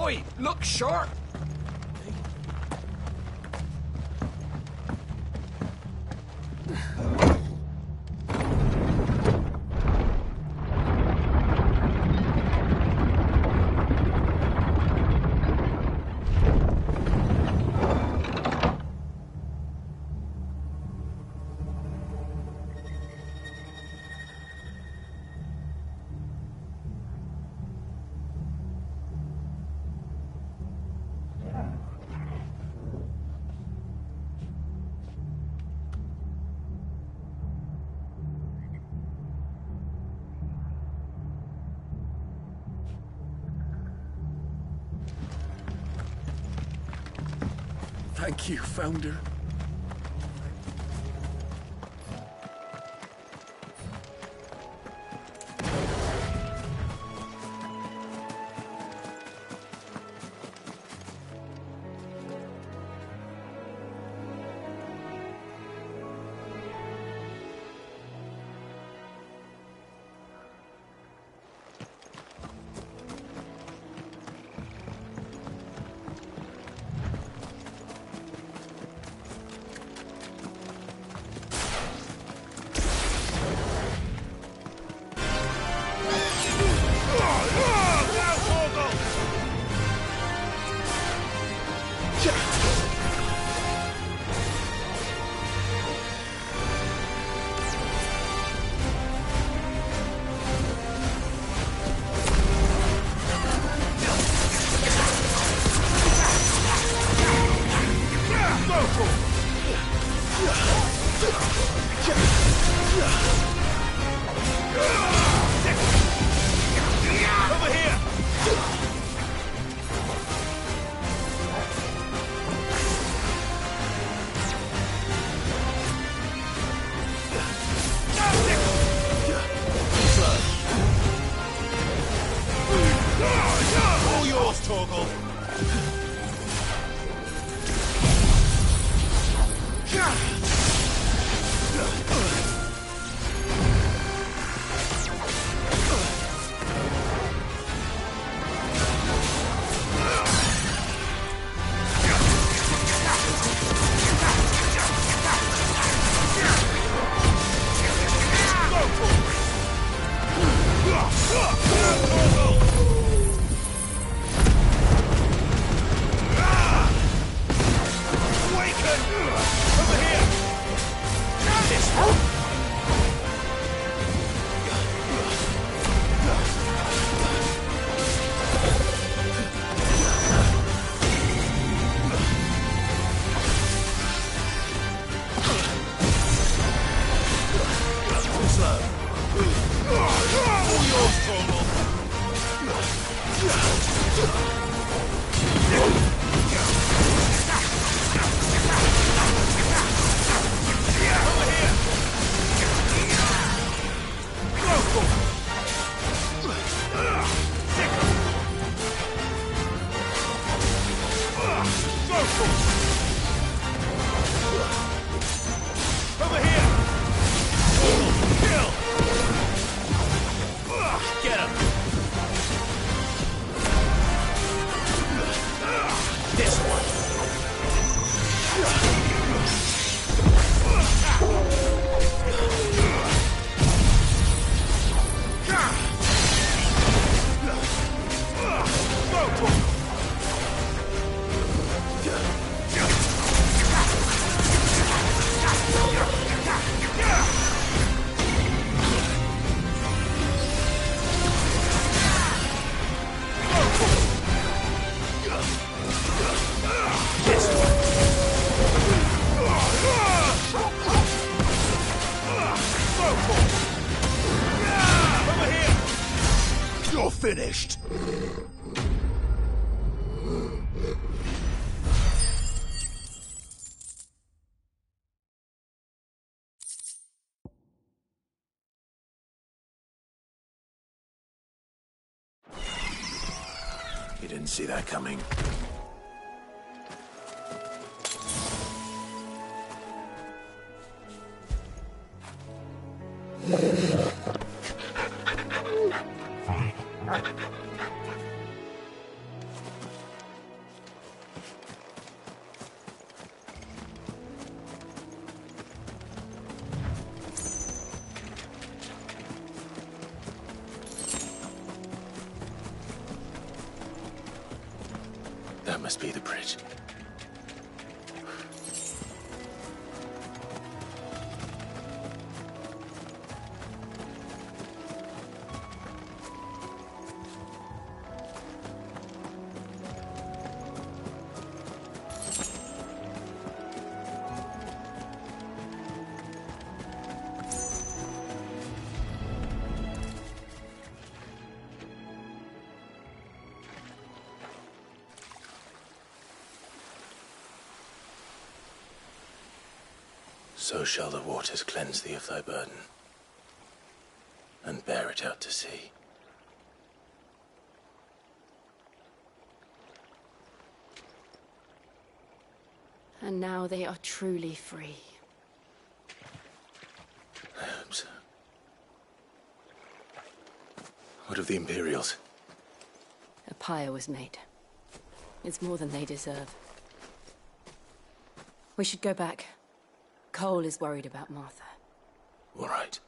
Oi, look sharp! Thank you, Founder. Finished. You didn't see that coming. must be the bridge. So shall the waters cleanse thee of thy burden, and bear it out to sea. And now they are truly free. I hope so. What of the Imperials? A pyre was made. It's more than they deserve. We should go back. Cole is worried about Martha. All right.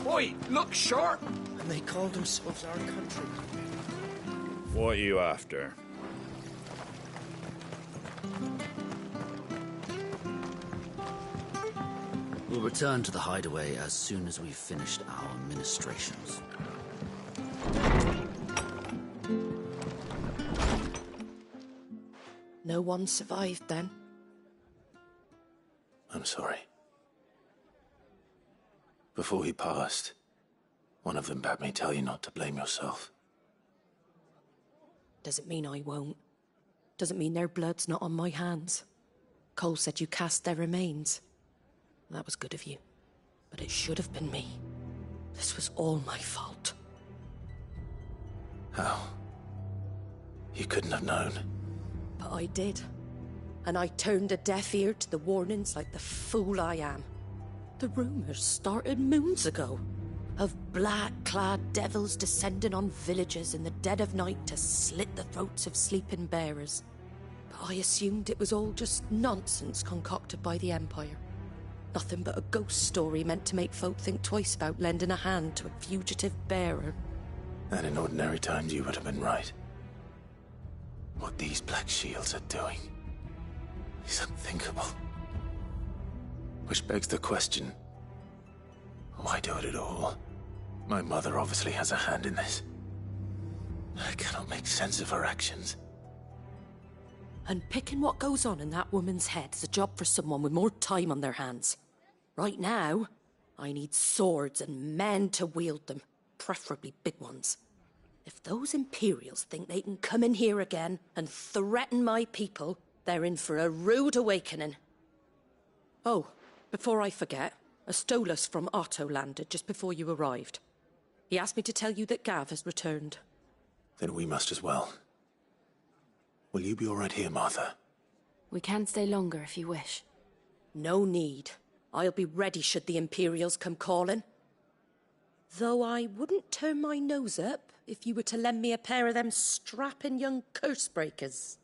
Oi, look sharp! And they call themselves our country. What are you after? We'll return to the hideaway as soon as we've finished our ministrations. No one survived then? I'm sorry. Before he passed, one of them bade me tell you not to blame yourself. Doesn't mean I won't. Doesn't mean their blood's not on my hands. Cole said you cast their remains. That was good of you. But it should have been me. This was all my fault. How? You couldn't have known. But I did. And I turned a deaf ear to the warnings like the fool I am. The rumours started moons ago. Of black-clad devils descending on villages in the dead of night to slit the throats of sleeping bearers. But I assumed it was all just nonsense concocted by the Empire. Nothing but a ghost story meant to make folk think twice about lending a hand to a fugitive bearer. And in ordinary times you would have been right. What these Black Shields are doing is unthinkable. Which begs the question, why do it at all? My mother obviously has a hand in this. I cannot make sense of her actions. And picking what goes on in that woman's head is a job for someone with more time on their hands. Right now, I need swords and men to wield them, preferably big ones. If those Imperials think they can come in here again and threaten my people, they're in for a rude awakening. Oh, before I forget, a Stolas from Otto landed just before you arrived. He asked me to tell you that Gav has returned. Then we must as well. Will you be all right here, Martha? We can stay longer if you wish. No need. I'll be ready should the Imperials come calling. Though I wouldn't turn my nose up if you were to lend me a pair of them strapping young curse breakers.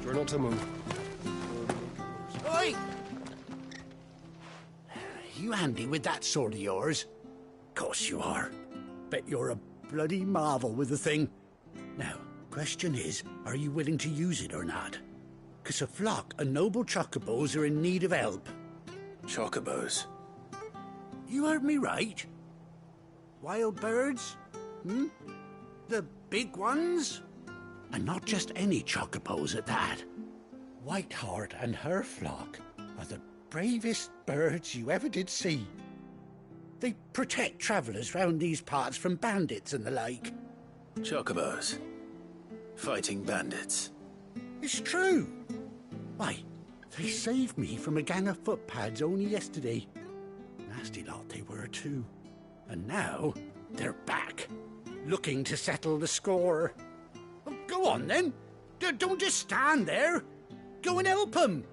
Try not to move. Oi! You handy with that sword of yours? Course you are. Bet you're a bloody marvel with the thing. Now, question is, are you willing to use it or not? 'Cause a flock of noble chocobos are in need of help. Chocobos? You heard me right. Wild birds? The big ones? And not just any chocobos at that. Whiteheart and her flock are the bravest birds you ever did see. They protect travellers round these parts from bandits and the like. Chocobos? Fighting bandits? It's true. Why, they saved me from a gang of footpads only yesterday. Nasty lot they were too. And now they're back, looking to settle the score. Well, go on then. Don't just stand there. Go and help them.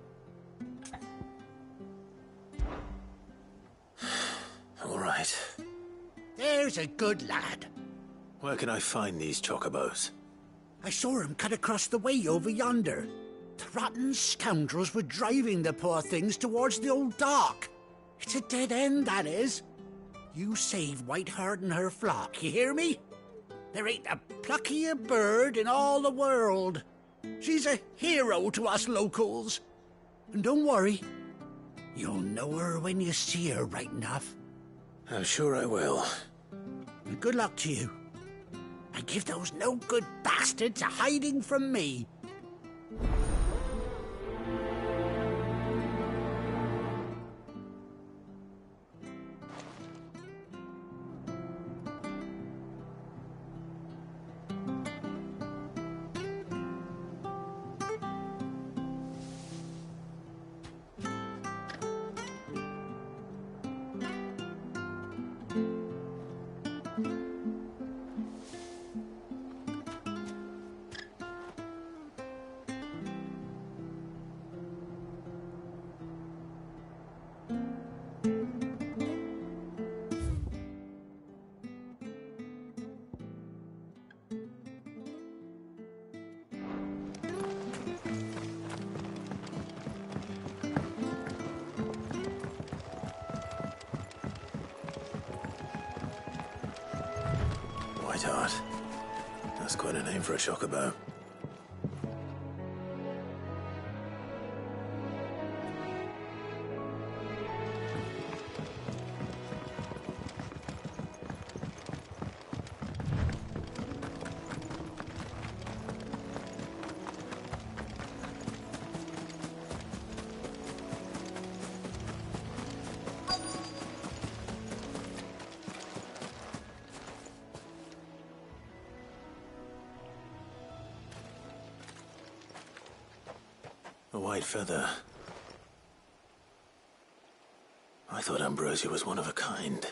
All right. There's a good lad. Where can I find these chocobos? I saw him cut across the way over yonder. The rotten scoundrels were driving the poor things towards the old dock. It's a dead end, that is. You save Whiteheart and her flock, you hear me? There ain't a pluckier bird in all the world. She's a hero to us locals. And don't worry, you'll know her when you see her right enough. I'm sure I will. And good luck to you. And give those no-good bastards a hiding from me. Whiteheart. That's quite a name for a chocobo. A white feather. I thought Ambrosia was one of a kind.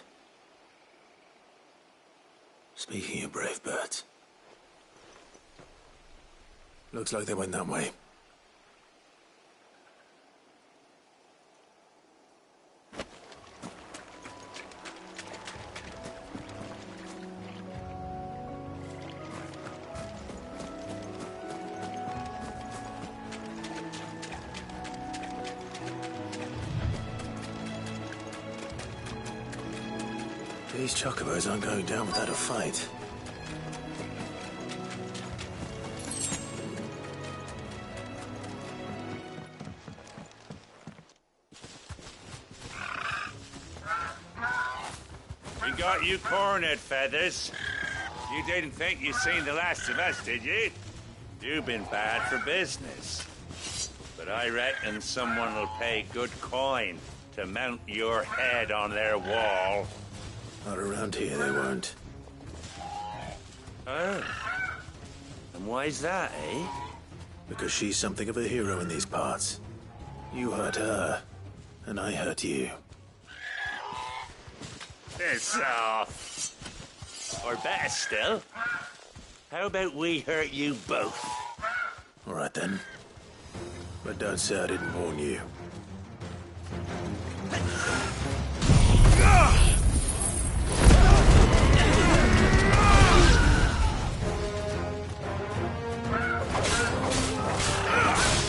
Speaking of brave birds. Looks like they went that way. These chocobos aren't going down without a fight. We got you cornered, Feathers. You didn't think you'd seen the last of us, did you? You've been bad for business. But I reckon someone will pay good coin to mount your head on their wall. Not around here, they weren't. Oh. And why's that, eh? Because she's something of a hero in these parts. You hurt her, and I hurt you. Piss off. Or better still, how about we hurt you both? All right, then. But don't say I didn't warn you.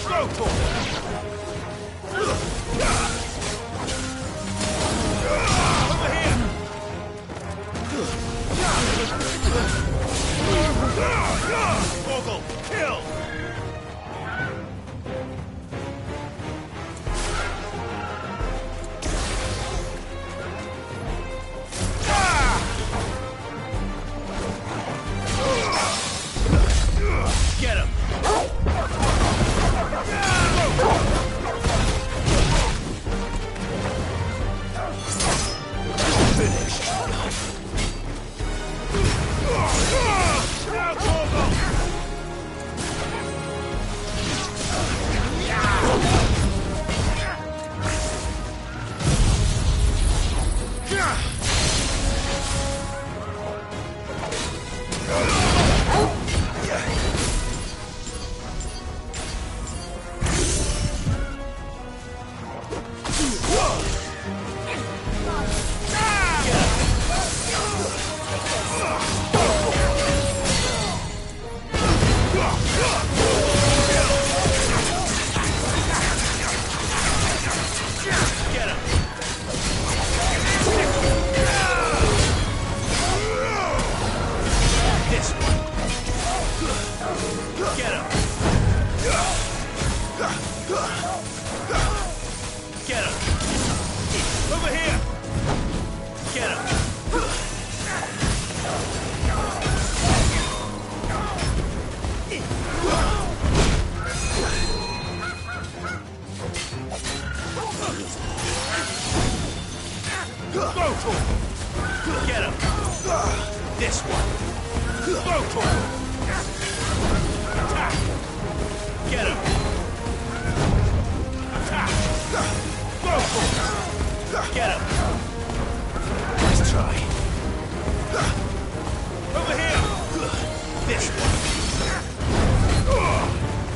Go for it! Vogel, kill! Get him! Finish! Now,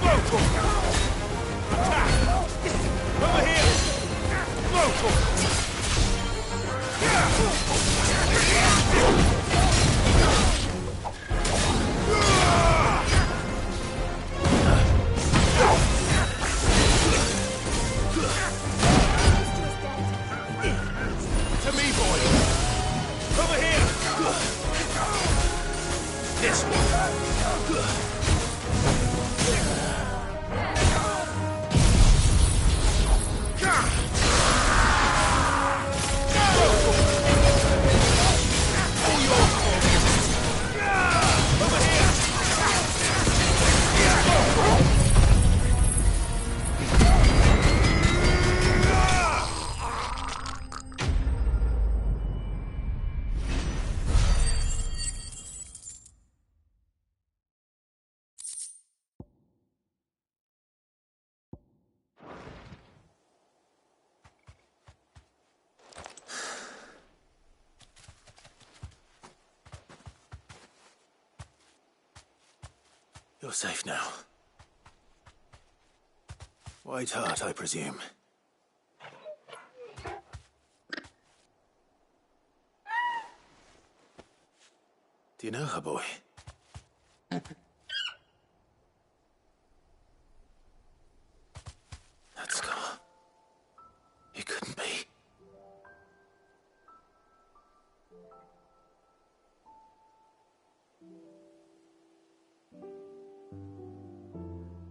Vogel! You're safe now. White Heart, I presume. Do you know her, boy? That scar. It couldn't be.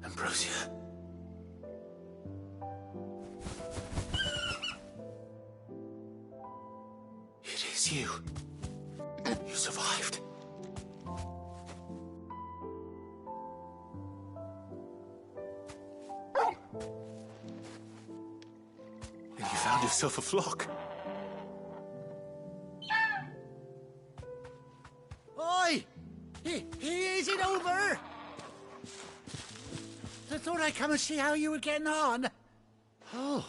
Ambrosia. It is. It's you. You survived. And you found yourself a flock. Oi! Is it over? I thought I'd come and see how you were getting on. Oh,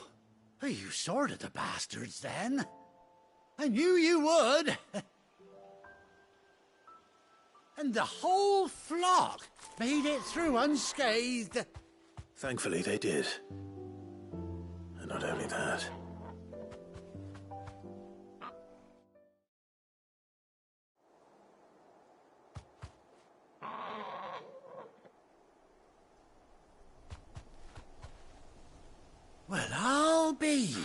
you sorted the bastards then. I knew you would. And the whole flock made it through unscathed. Thankfully, they did. And not only that. Well, I'll be.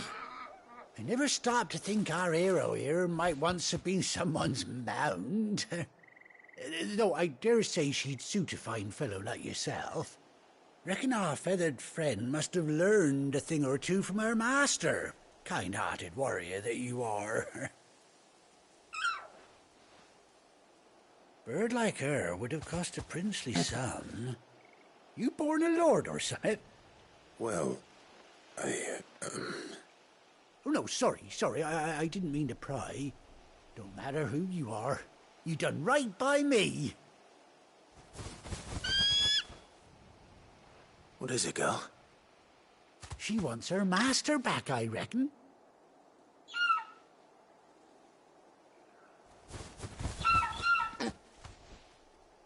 I never stopped to think our hero here might once have been someone's mount. Though I dare say she'd suit a fine fellow like yourself. Reckon our feathered friend must have learned a thing or two from her master. Kind-hearted warrior that you are. Bird like her would have cost a princely sum. You born a lord or something? Well, Oh, no, sorry. I didn't mean to pry. Don't matter who you are. You done right by me. What is it, girl? She wants her master back, I reckon.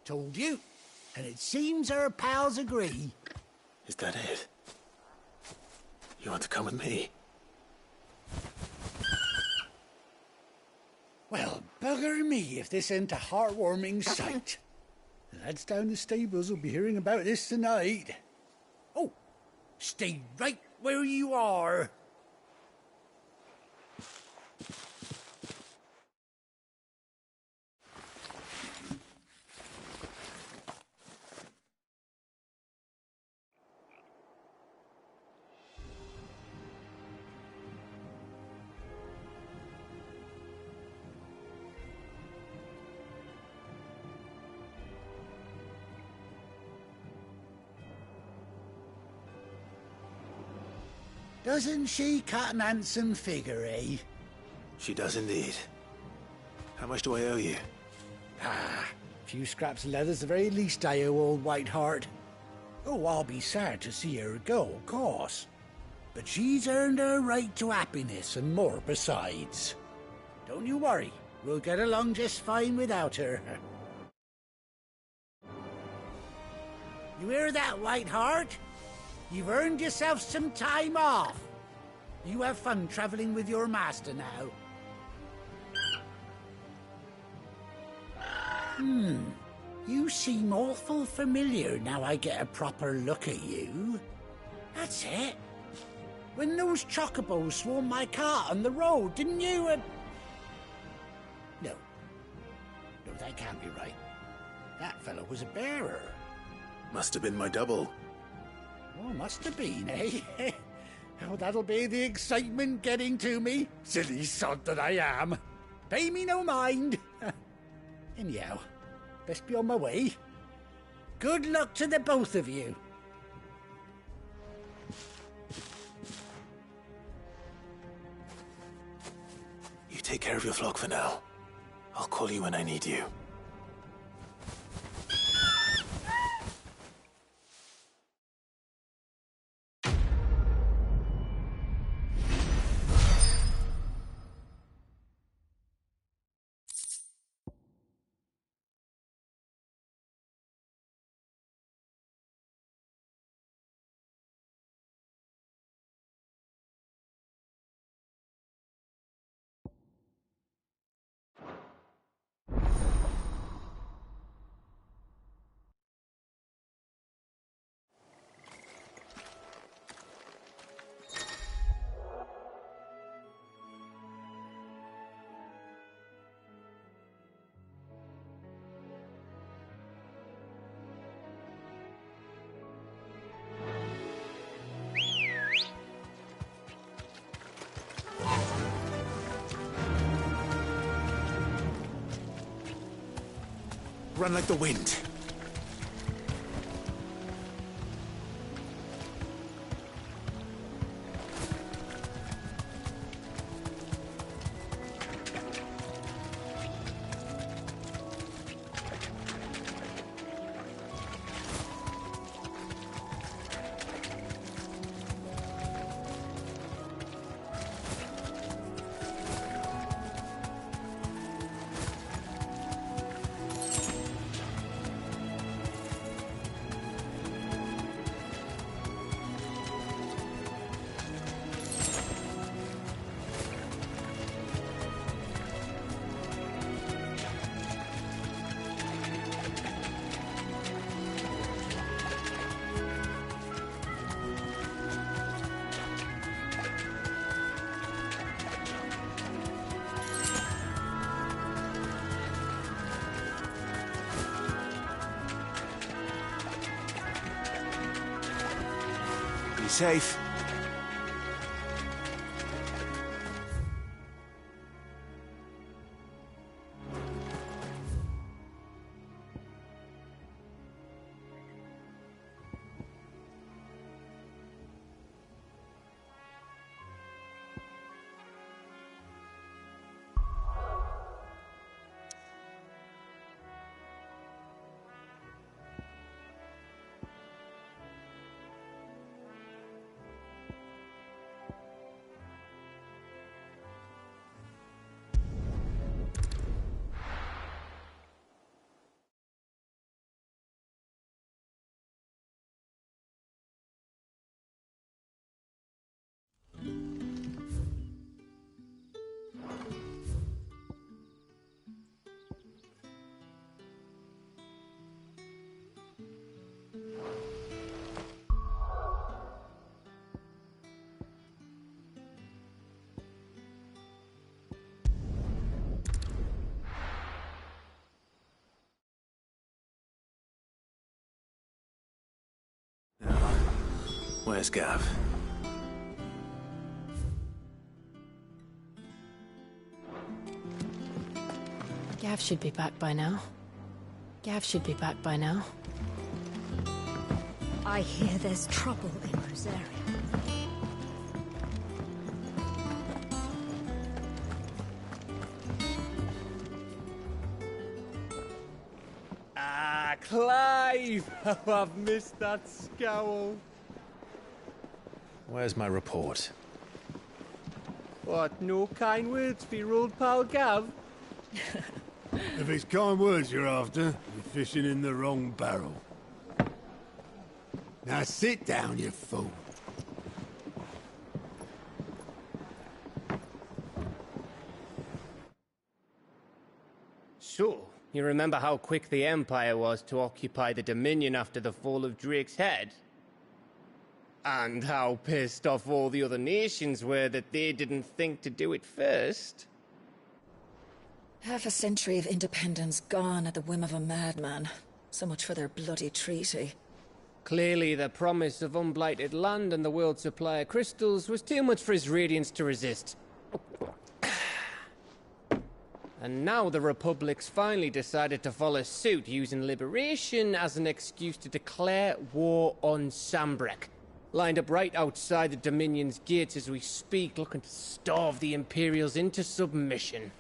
Told you. And it seems her pals agree. Is that it? You want to come with me? Well, bugger me if this ain't a heartwarming sight. The lads down the stables will be hearing about this tonight. Oh, stay right where you are. Doesn't she cut an handsome figure, eh? She does indeed. How much do I owe you? A few scraps of leather's the very least I owe old Whiteheart. Oh, I'll be sad to see her go, of course. But she's earned her right to happiness and more besides. Don't you worry, we'll get along just fine without her. You hear that, Whiteheart? You've earned yourself some time off. You have fun traveling with your master now. You seem awful familiar now I get a proper look at you. That's it. When those chocobos swarmed my cart on the road, didn't you? No, that can't be right. That fellow was a bearer. Must have been my double. Oh, must have been, eh? Oh, that'll be the excitement getting to me. Silly sod that I am. Pay me no mind. Anyhow, best be on my way. Good luck to the both of you. You take care of your flock for now. I'll call you when I need you. Run like the wind. Be safe. Where's Gav? Gav should be back by now. Gav should be back by now. I hear there's trouble in Rosaria. Ah, Clive! Oh, I've missed that scowl. Where's my report? What, no kind words for your old pal Gav? If it's kind words you're after, you're fishing in the wrong barrel. Now sit down, you fool. So, you remember how quick the Empire was to occupy the Dominion after the fall of Drake's head? And how pissed off all the other nations were that they didn't think to do it first? Half a century of independence gone at the whim of a madman. So much for their bloody treaty. Clearly, the promise of unblighted land and the world's supply of crystals was too much for his radiance to resist. And now the Republic's finally decided to follow suit, using liberation as an excuse to declare war on Sambrek. Lined up right outside the Dominion's gates as we speak, looking to starve the Imperials into submission.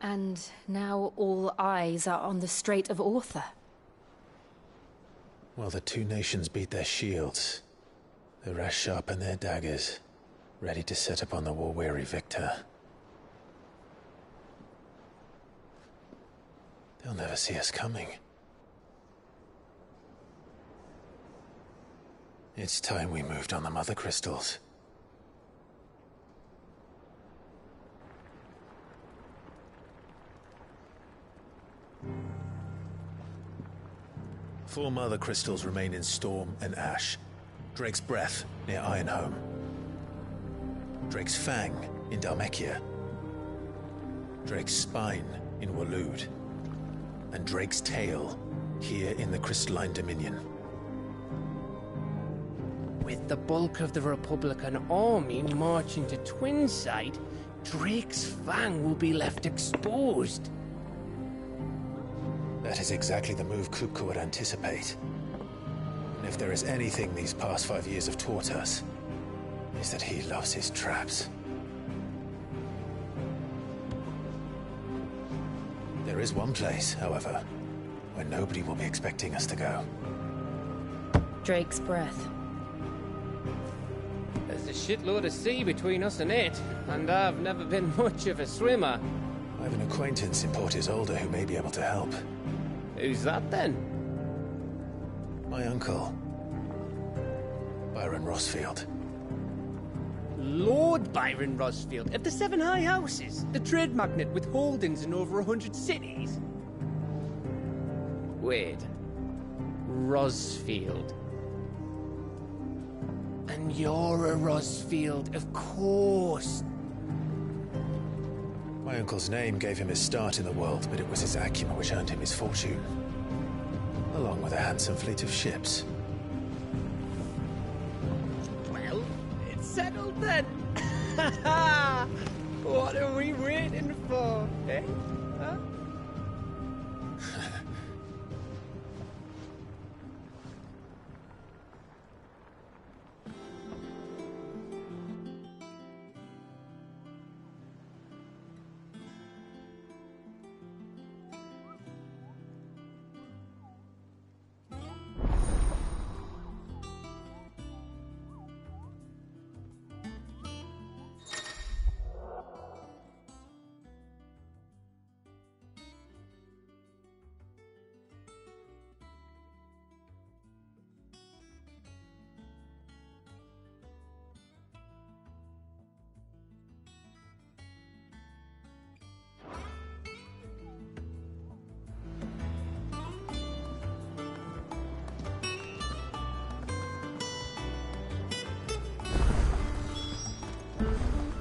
And now all eyes are on the Strait of Author. Well, the two nations beat their shields. The rest sharpen their daggers, ready to set upon the war-weary victor. They'll never see us coming. It's time we moved on the mother crystals. Four mother crystals remain in Storm and Ash. Drake's Breath near Ironhome. Drake's Fang in Dhalmekia. Drake's Spine in Waloed. And Drake's Tail here in the Crystalline Dominion. With the bulk of the Republican army marching to Twinside, Drake's Fang will be left exposed. The That is exactly the move Kupka would anticipate. And if there is anything these past 5 years have taught us, is that he loves his traps. There is one place, however, where nobody will be expecting us to go. Drake's breath. There's a shitload of sea between us and it, and I've never been much of a swimmer. I have an acquaintance in Port Isolde who may be able to help. Who's that then? My uncle, Byron Rossfield. Lord Byron Rossfield of the Seven High Houses, the trade magnate with holdings in over 100 cities. Wait, Rossfield. And you're a Rossfield, of course. My uncle's name gave him his start in the world, but it was his acumen which earned him his fortune, along with a handsome fleet of ships. Well, it's settled then. What are we waiting for, eh? Huh?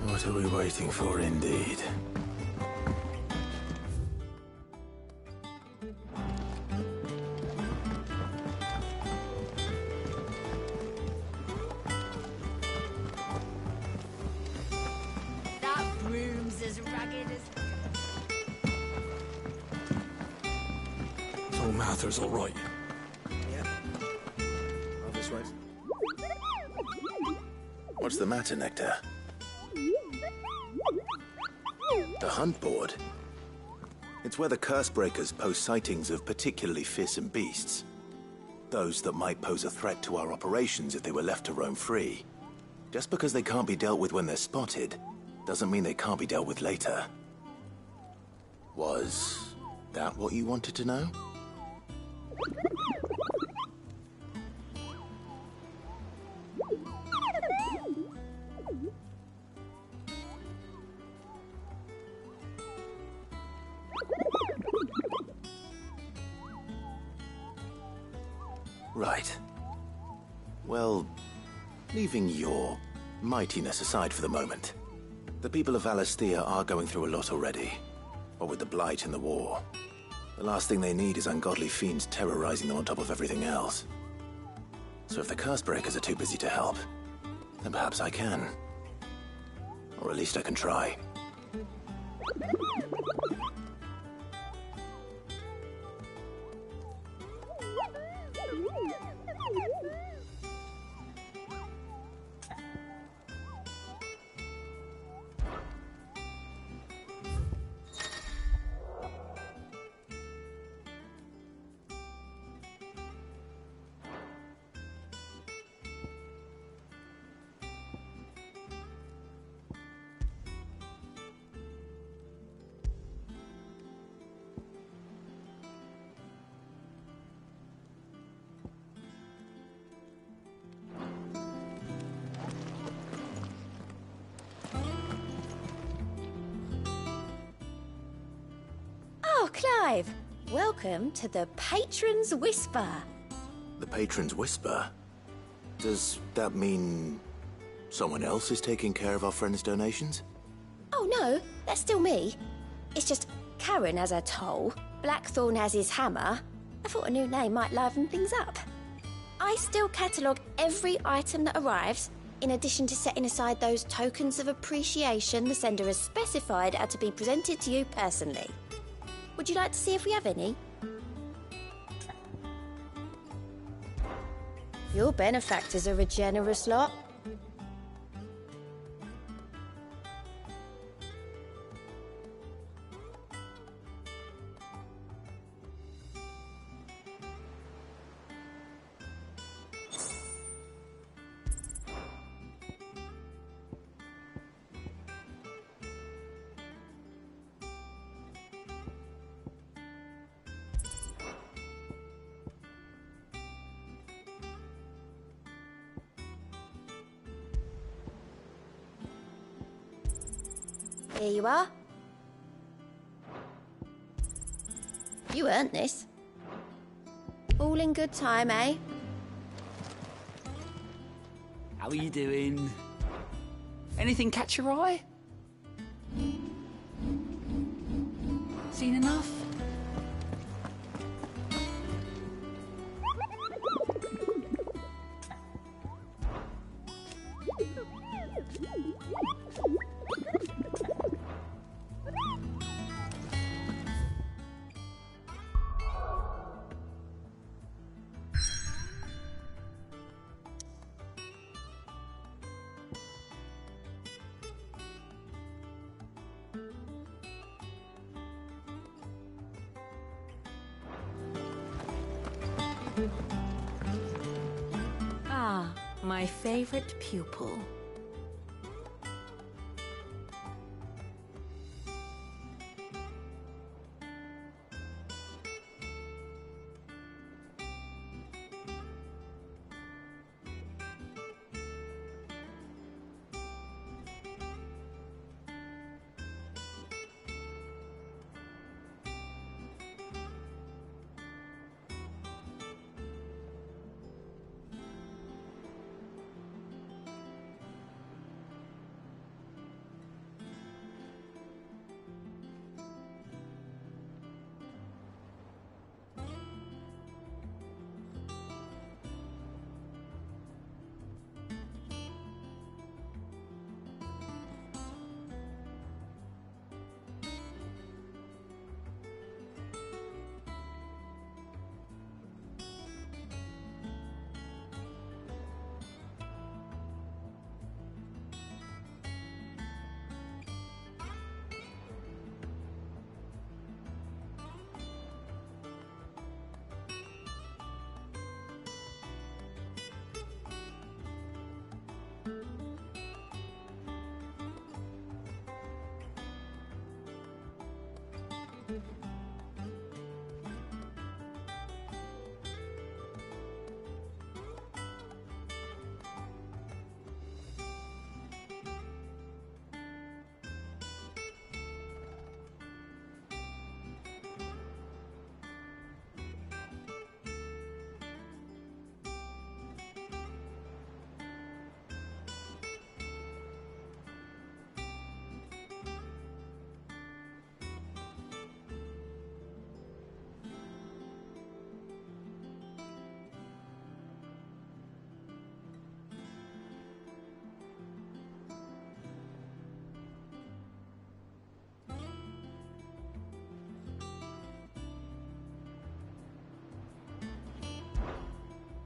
What are we waiting for, indeed? That room's as ragged as... So Mather's all right. Yeah. Oh, this way. What's the matter, Nectar? The hunt board? It's where the Cursebreakers post sightings of particularly fearsome beasts. Those that might pose a threat to our operations if they were left to roam free. Just because they can't be dealt with when they're spotted, doesn't mean they can't be dealt with later. Was that what you wanted to know? Right. Well, leaving your mightiness aside for the moment, the people of Valisthea are going through a lot already. What with the Blight and the war. The last thing they need is ungodly fiends terrorizing them on top of everything else. So if the Cursebreakers are too busy to help, then perhaps I can. Or at least I can try. Oh, Clive! Welcome to the Patron's Whisper. The Patron's Whisper? Does that mean someone else is taking care of our friend's donations? Oh no, that's still me. It's just Karen has her toll, Blackthorn has his hammer. I thought a new name might liven things up. I still catalogue every item that arrives, in addition to setting aside those tokens of appreciation the sender has specified are to be presented to you personally. Would you like to see if we have any? Your benefactors are a generous lot. Here you are. You earned this. All in good time, eh? How are you doing? Anything catch your eye? Seen enough? Ah, my favorite pupil.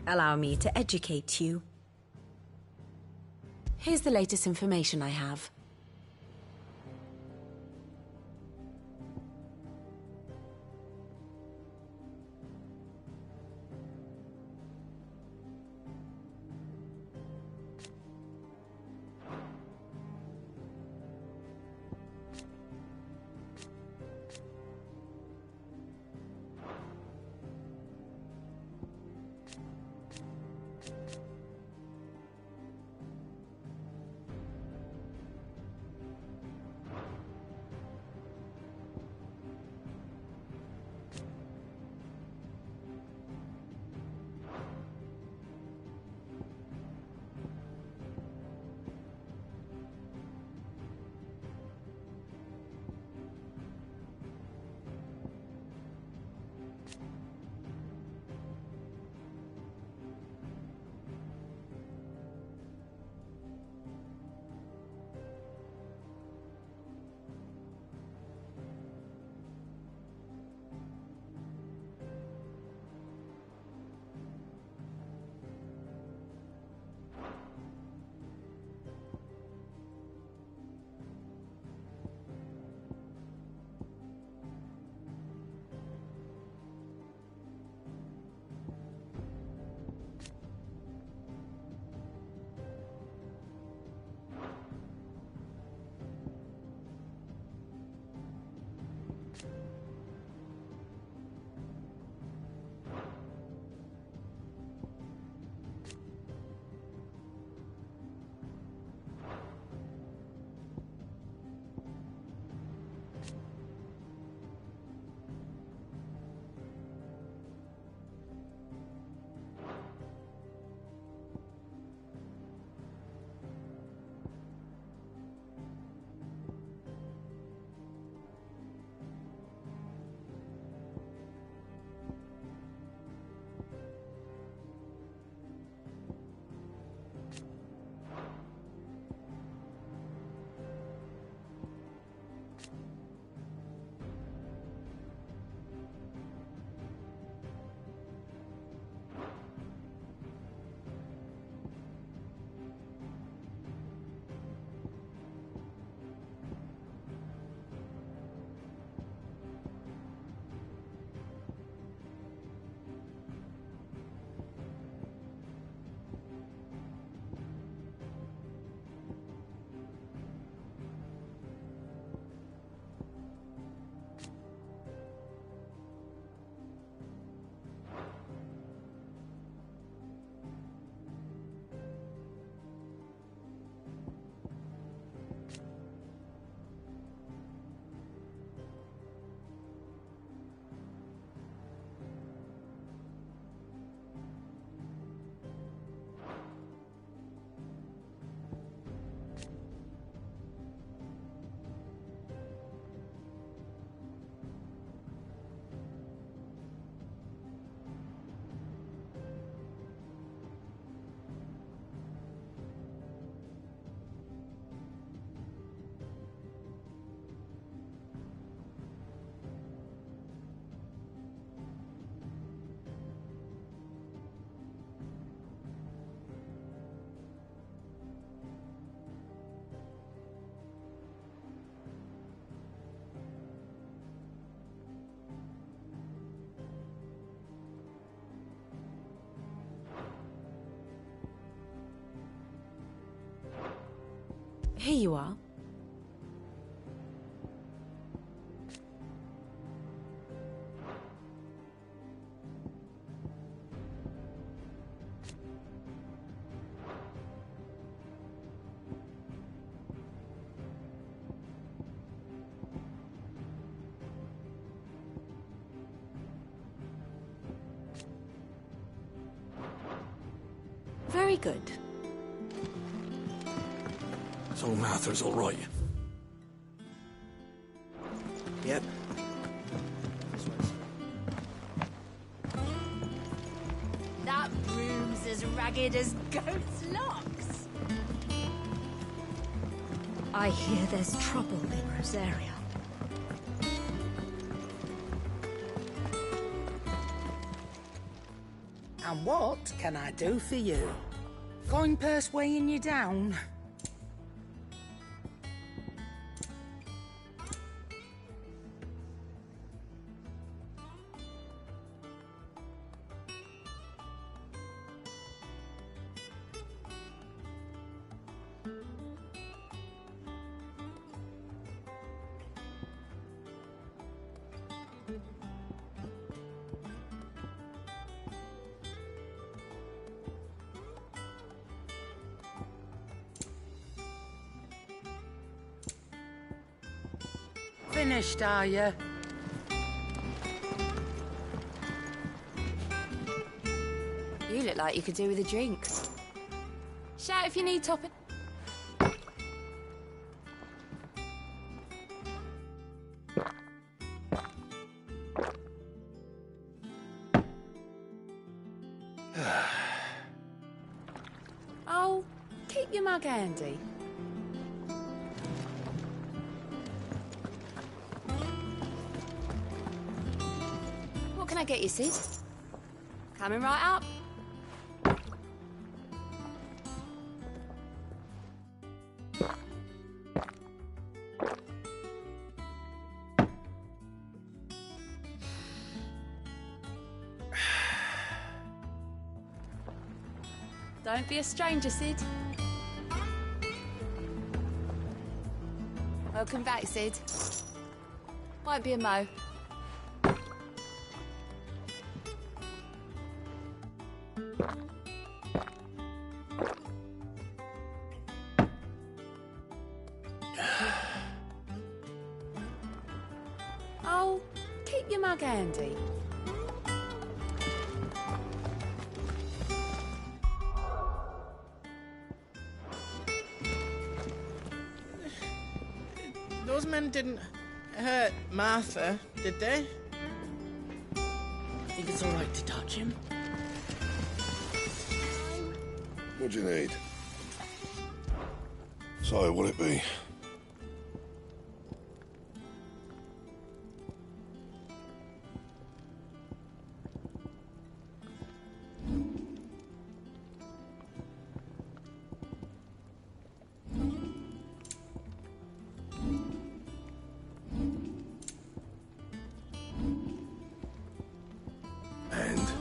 Allow me to educate you. Here's the latest information I have. Here you are. Very good. So Mather's all right. Yep. That room's as ragged as goat's locks. I hear there's trouble in Rosaria. And what can I do for you? Coin purse weighing you down? Finished, are you? You look like you could do with a drink. Shout if you need topping. Oh, keep your mug handy. What can I get you, Sid? Coming right up. Don't be a stranger, Sid. Welcome back, Sid. Might be a mo. Oh, keep your mug handy. Those men didn't hurt Martha, did they? Think it's all right to touch him? What do you need? So, what'll it be? And?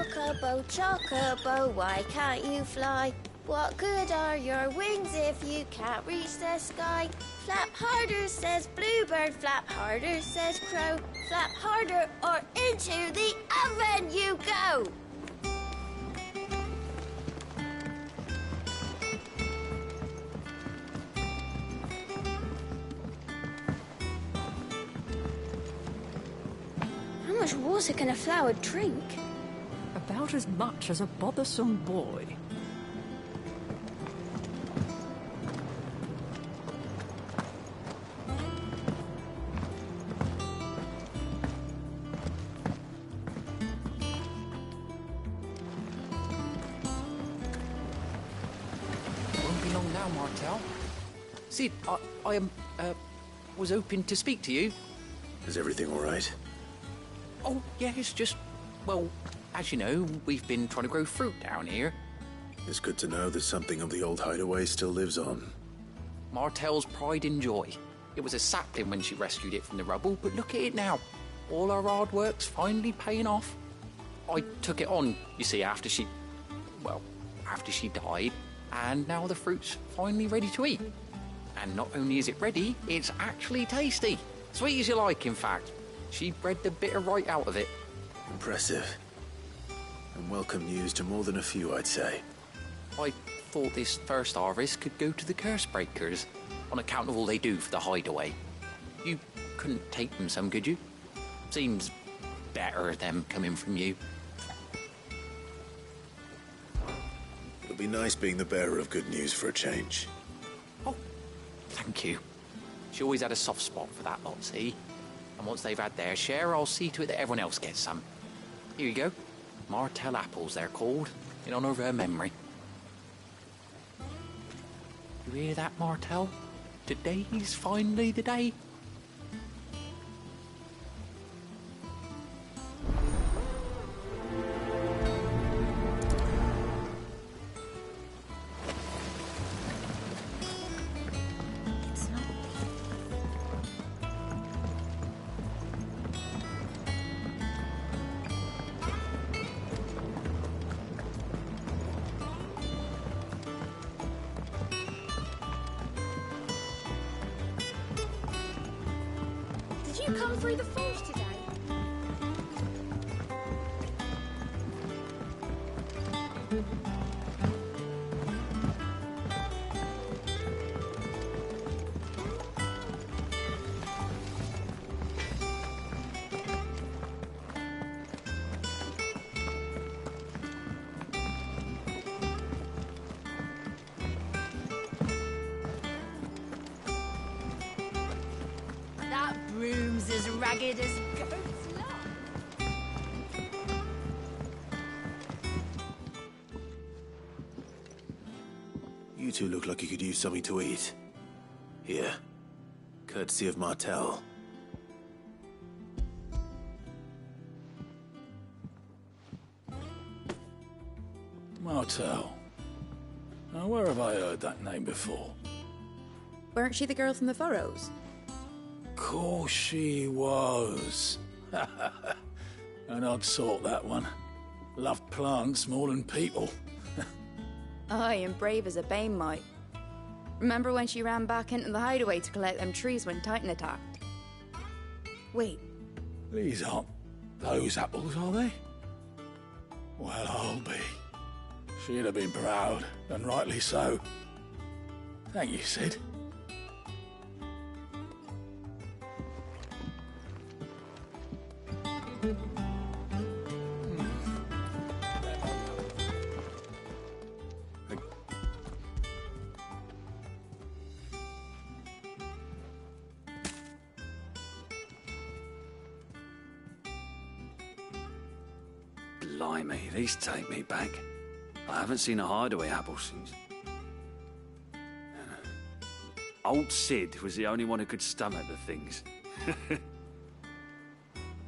Chocobo, chocobo, why can't you fly? What good are your wings if you can't reach the sky? Flap harder, says bluebird, flap harder, says crow. Flap harder or into the oven you go! How much water can a flower drink? About as much as a bothersome boy. Won't be long now, Martel. Sid, I was hoping to speak to you. Is everything all right? Oh, yeah, it's just, well, as you know, we've been trying to grow fruit down here. It's good to know that something of the old hideaway still lives on. Martel's pride and joy. It was a sapling when she rescued it from the rubble, but look at it now. All our hard work's finally paying off. I took it on, you see, after she died, and now the fruit's finally ready to eat. And not only is it ready, it's actually tasty. Sweet as you like, in fact. She bred the bitter right out of it. Impressive. And welcome news to more than a few, I'd say. I thought this first harvest could go to the curse breakers, on account of all they do for the hideaway. You couldn't take them some, could you? Seems better them coming from you. It'll be nice being the bearer of good news for a change. Oh, thank you. She always had a soft spot for that lot, see? And once they've had their share, I'll see to it that everyone else gets some. Here you go. Martel apples, they're called, in honour of her memory. You hear that, Martel? Today's finally the day. Did you come through the forge today? That broom's as ragged as goat's luck. You two look like you could use something to eat. Here. Courtesy of Martel. Martel. Now, where have I heard that name before? Weren't she the girl from the Furrows? Course she was. An odd sort, that one. Loved plants more than people. Aye, and brave as a bane mite. Remember when she ran back into the hideaway to collect them trees when Titan attacked? Wait. These aren't those apples, are they? Well, I'll be. She'd have been proud, and rightly so. Thank you, Sid. Blimey, these take me back. I haven't seen a hideaway apple since. Old Sid was the only one who could stomach the things.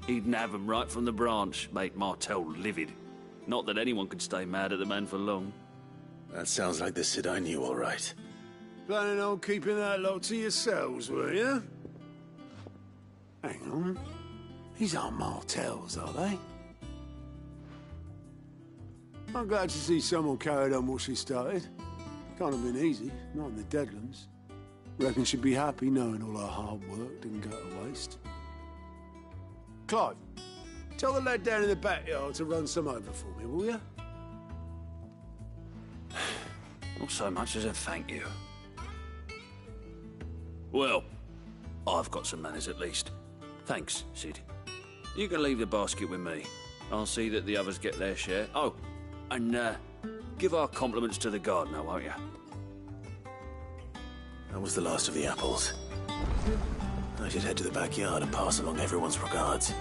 He'd nab 'em right from the branch, make Martel livid. Not that anyone could stay mad at the man for long. That sounds like the Sid I knew, all right. Planning on keeping that lot to yourselves, were you? Hang on. These aren't Martels, are they? I'm glad to see someone carried on what she started. Can't have been easy, not in the Deadlands. Reckon she'd be happy knowing all her hard work didn't go to waste. Clive, tell the lad down in the backyard to run some over for me, will you? Not so much as a thank you. Well, I've got some manners at least. Thanks, Sid. You can leave the basket with me. I'll see that the others get their share. Oh, and give our compliments to the gardener, won't you? That was the last of the apples. I should head to the backyard and pass along everyone's regards.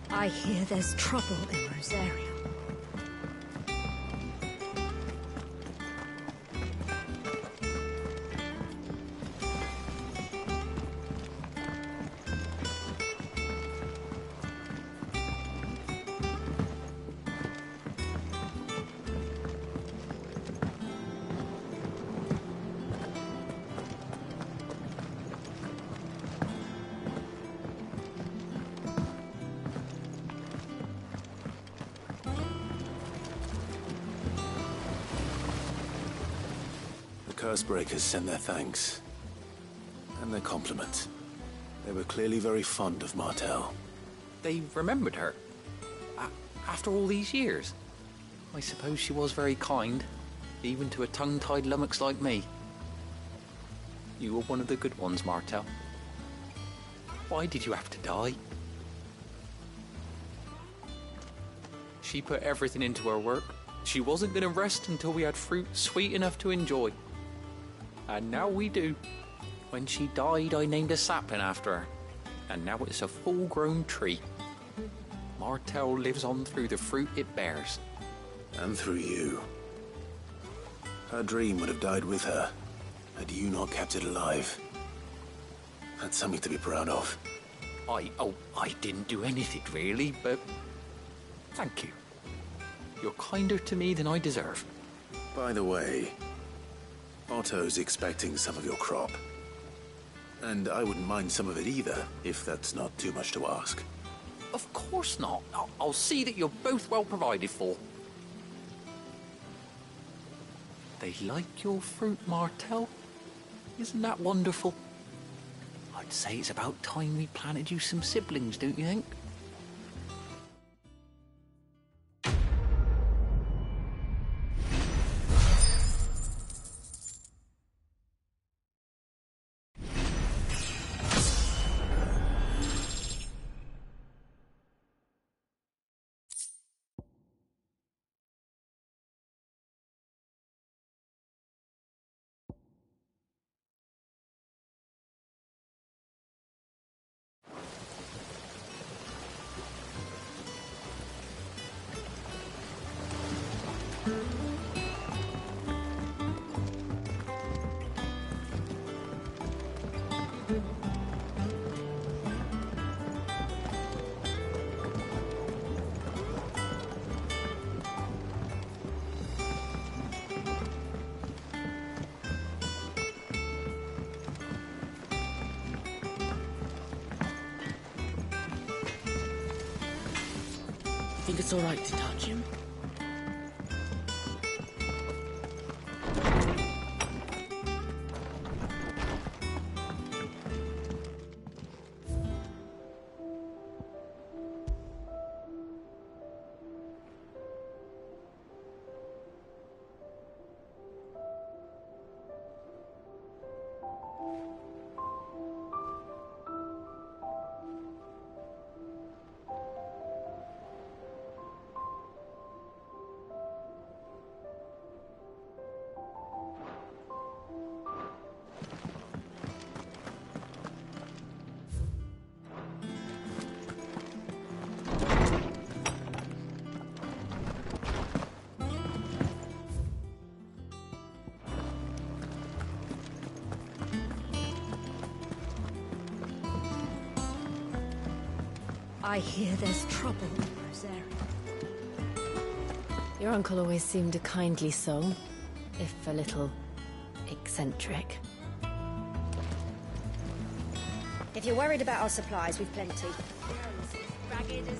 I hear there's trouble in Rosaria. Cursebreakers send their thanks. And their compliments. They were clearly very fond of Martel. They remembered her. After all these years. I suppose she was very kind, even to a tongue-tied lummox like me. You were one of the good ones, Martel. Why did you have to die? She put everything into her work. She wasn't going to rest until we had fruit sweet enough to enjoy. And now we do. When she died, I named a sapling after her. And now it's a full-grown tree. Martel lives on through the fruit it bears. And through you. Her dream would have died with her, had you not kept it alive. That's something to be proud of. I didn't do anything really, but thank you. You're kinder to me than I deserve. By the way, Otto's expecting some of your crop. And I wouldn't mind some of it either, if that's not too much to ask. Of course not. I'll see that you're both well provided for. They like your fruit, Martel. Isn't that wonderful? I'd say it's about time we planted you some siblings, don't you think? Think it's all right to touch him? I hear there's trouble in Rosaria. Your uncle always seemed a kindly soul, if a little eccentric. If you're worried about our supplies, we've plenty. Ragged as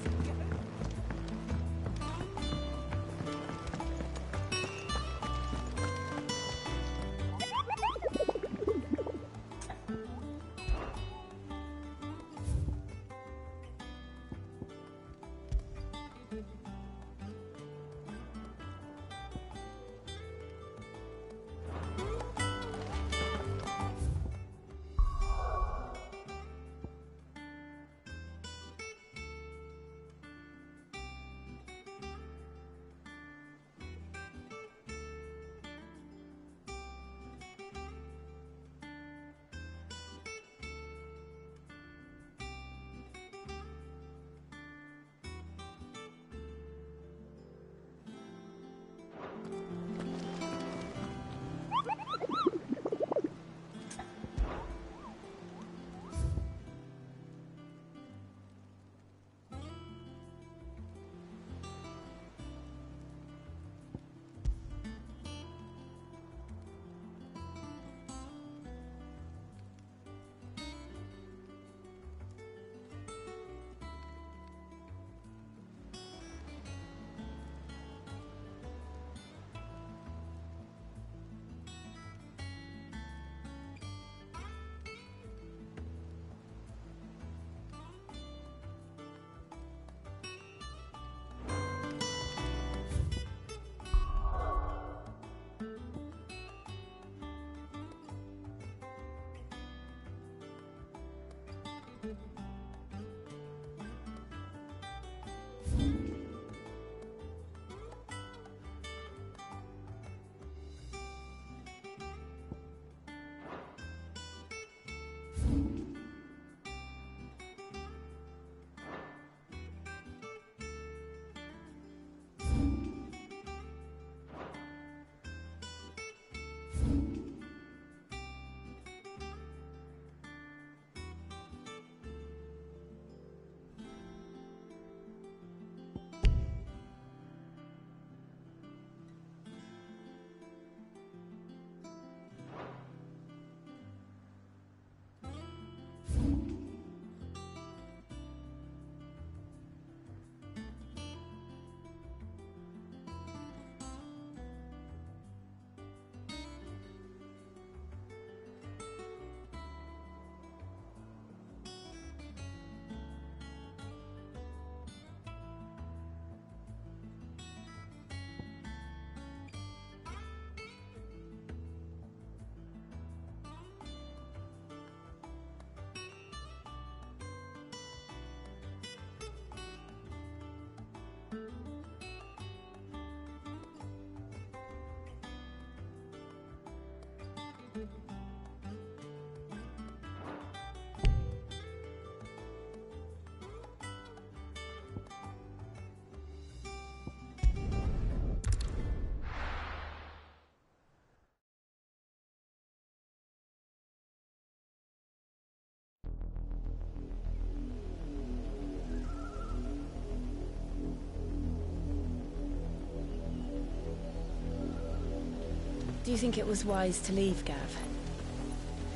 Do you think it was wise to leave, Gav?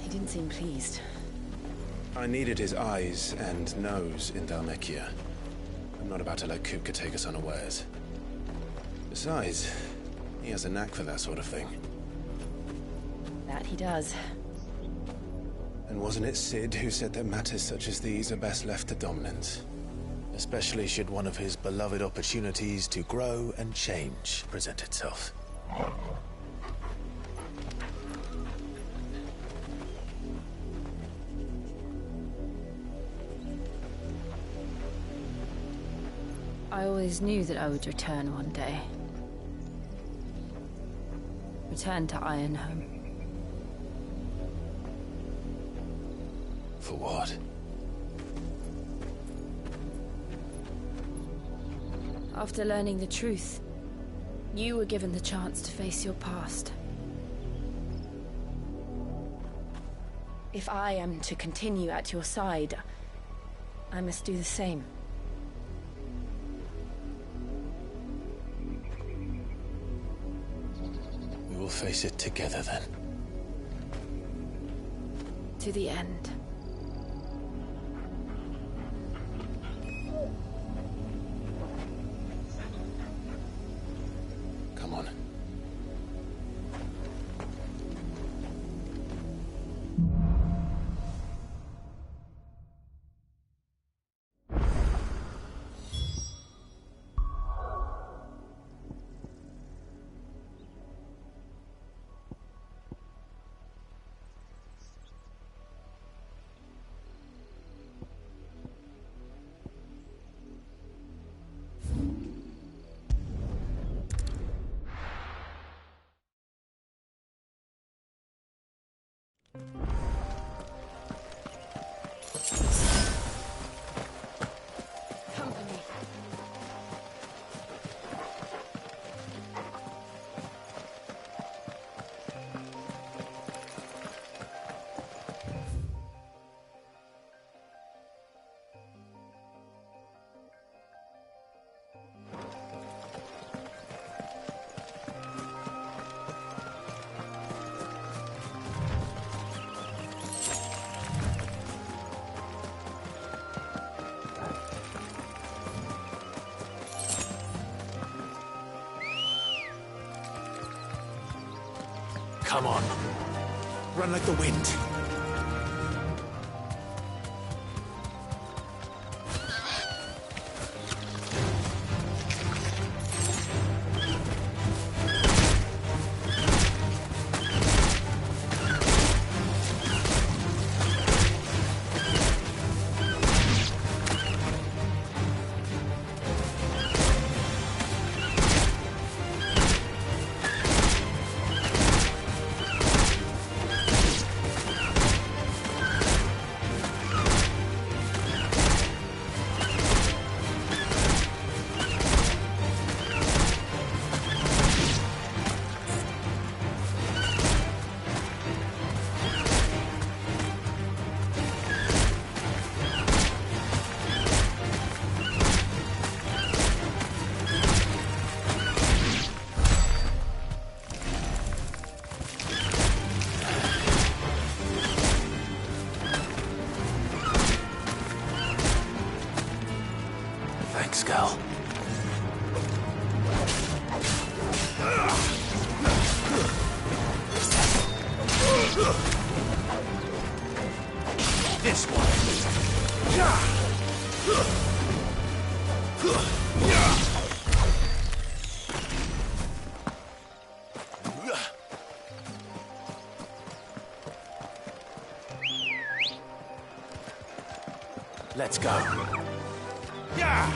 He didn't seem pleased. I needed his eyes and nose in Dhalmekia. I'm not about to let Kupka take us unawares. Besides, he has a knack for that sort of thing. That he does. And wasn't it Sid who said that matters such as these are best left to dominance? Especially should one of his beloved opportunities to grow and change present itself. I always knew that I would return one day. Return to Ironhome. For what? After learning the truth, you were given the chance to face your past. If I am to continue at your side, I must do the same. We will face it together then. To the end. Come on. Run like the wind. Thanks, Gal. This one. Let's go. Yeah!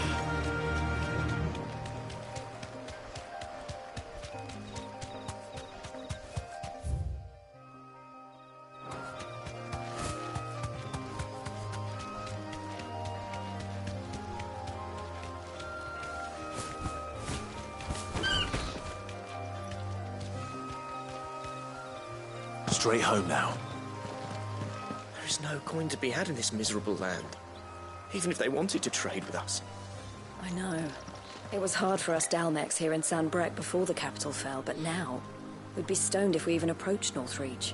Straight home now. There is no coin to be had in this miserable land. Even if they wanted to trade with us. I know. It was hard for us Dalmex here in Sanbreque before the capital fell, but now we'd be stoned if we even approached Northreach.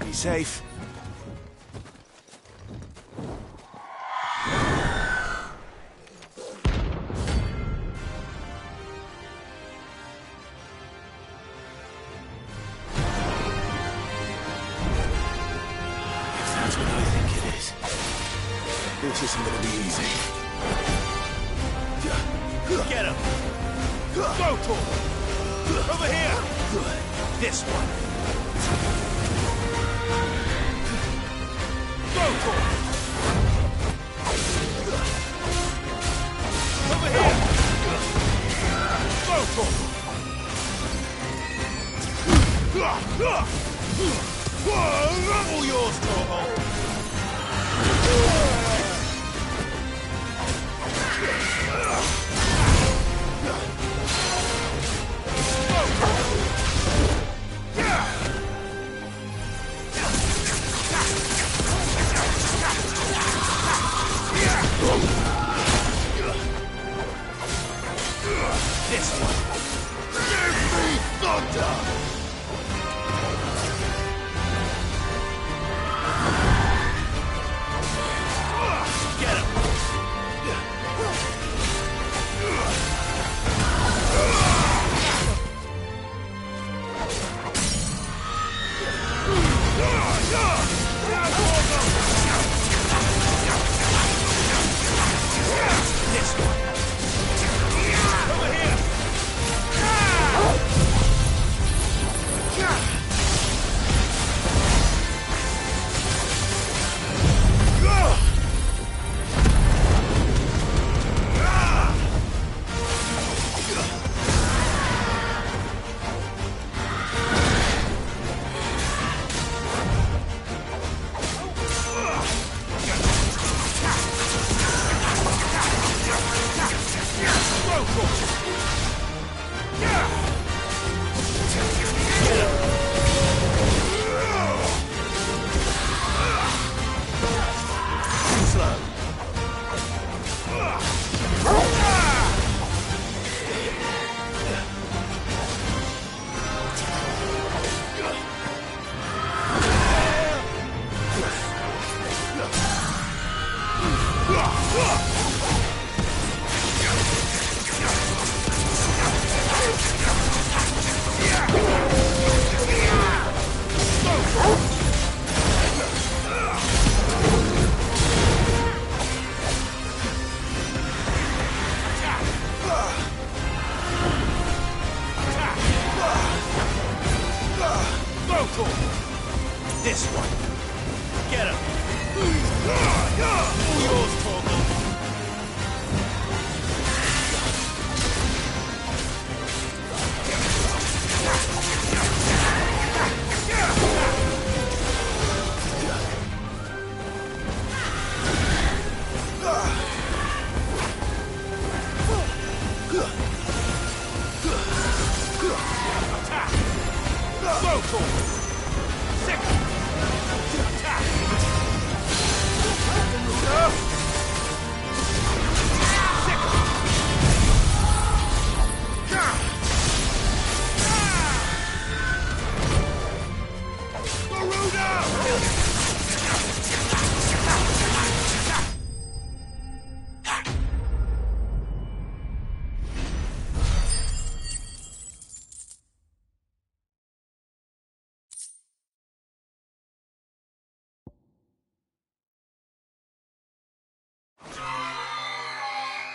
Be safe. If that's what I think it is, this isn't gonna be easy. Get him! Go, Tor! Over here! Good. This one. Go, Tor! Over here! Go, Tor! All yours, Torvald!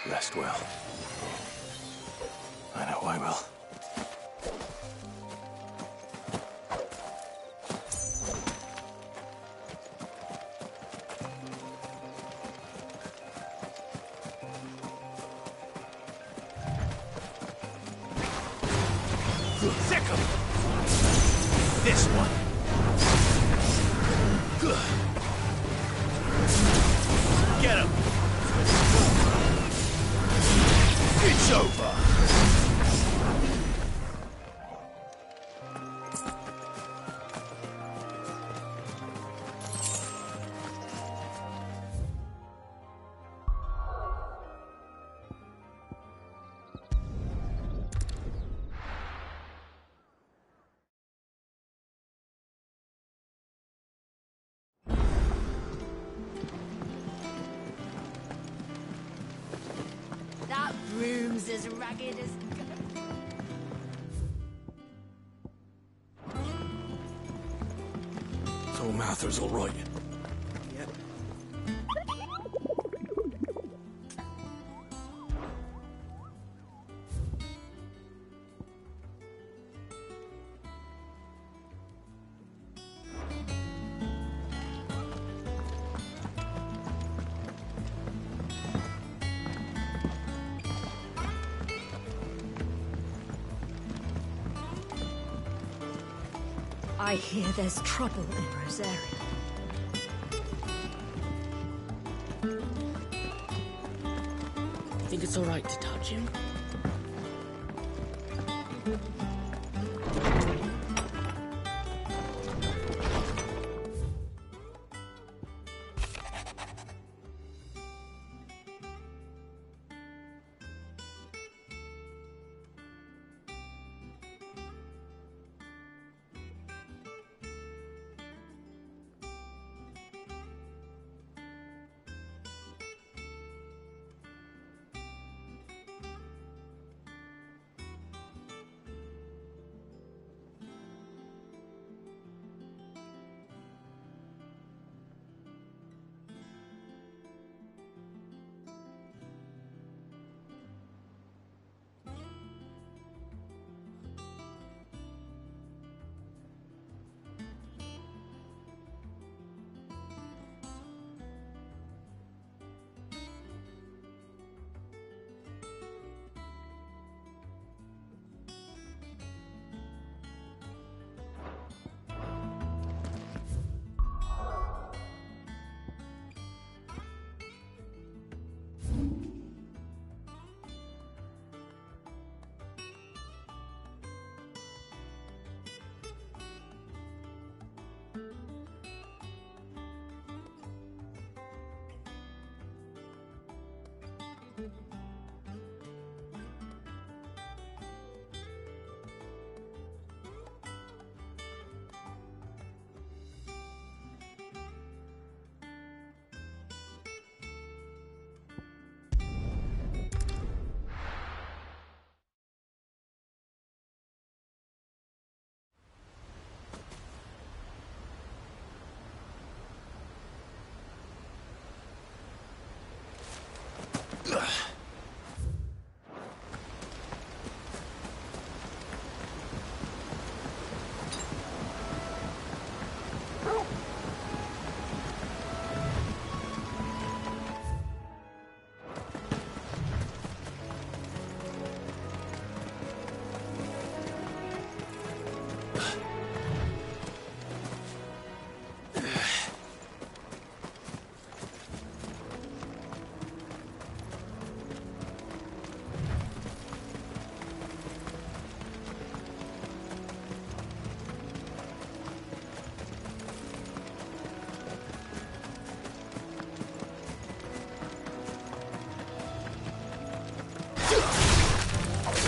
Rest well. I know I will. Sick of this one. Get him. It's over. That room's as ragged as... So Mather's all right. Yep. I hear there's trouble in Rosaria. Think it's all right to touch him?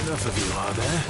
Enough of you, are there?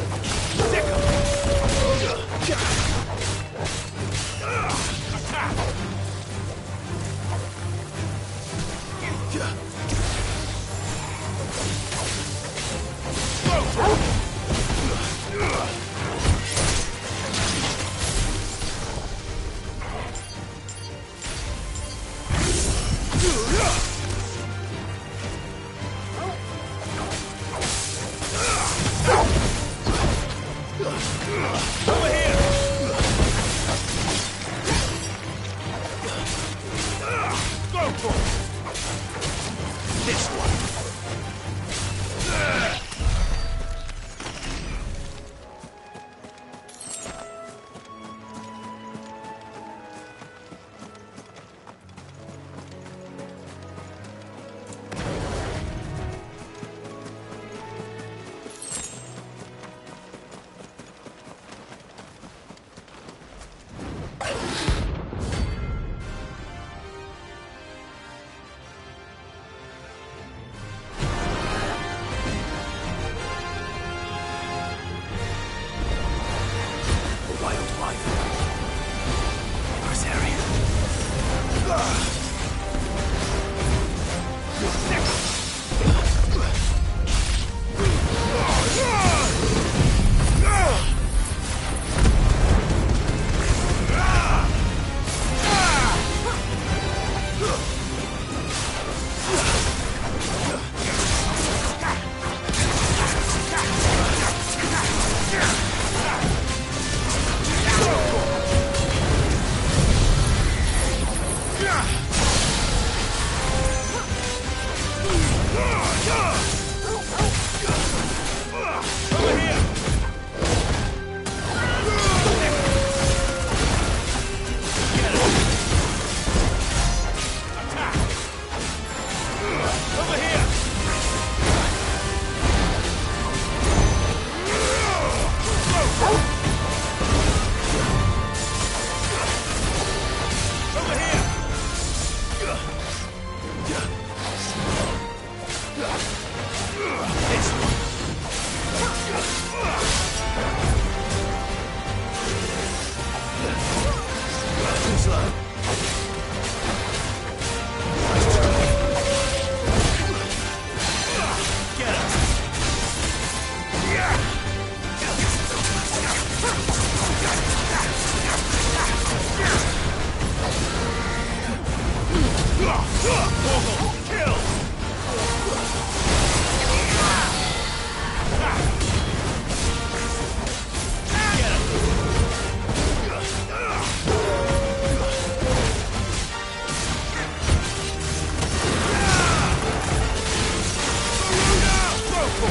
Get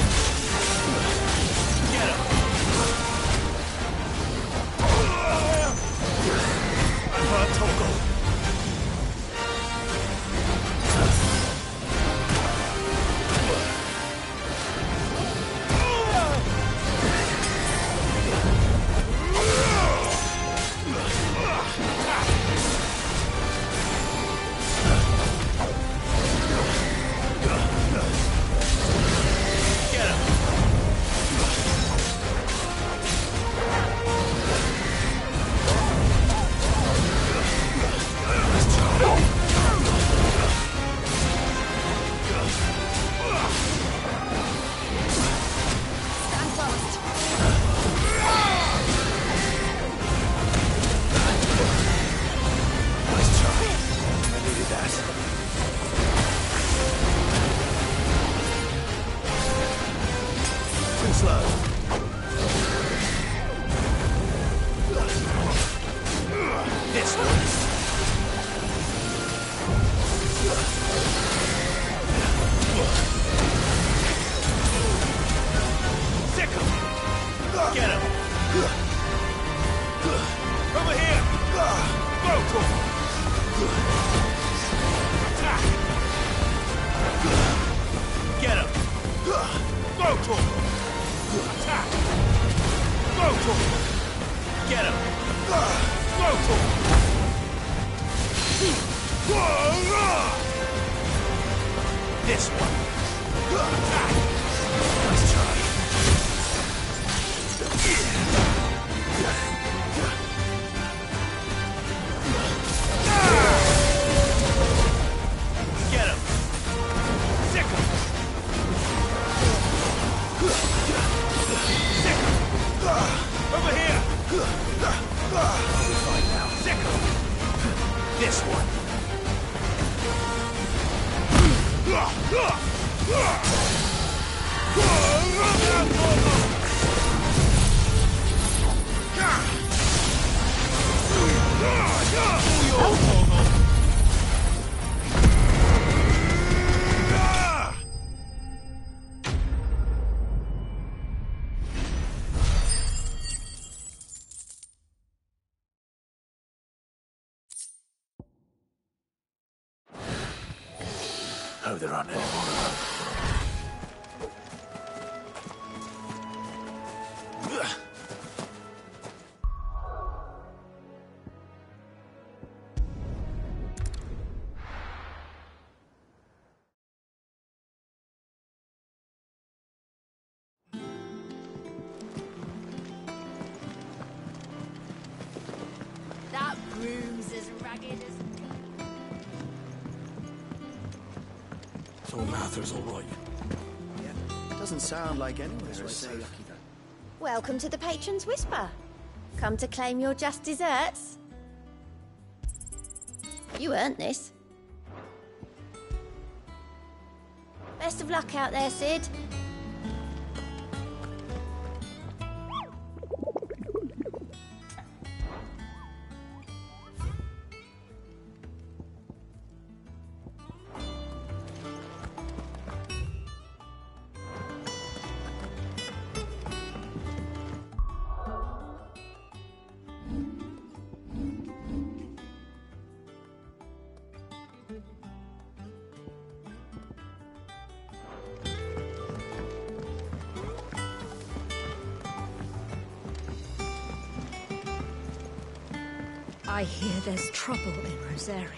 him! I'm hurt, Toggle. Oh, there aren't any more of them. That broom's as ragged as... So Martha's all right. Yeah, doesn't sound like anyone's very so lucky though. Welcome to the Patron's Whisper. Come to claim your just desserts? You earned this. Best of luck out there, Sid. I hear there's trouble in Rosario.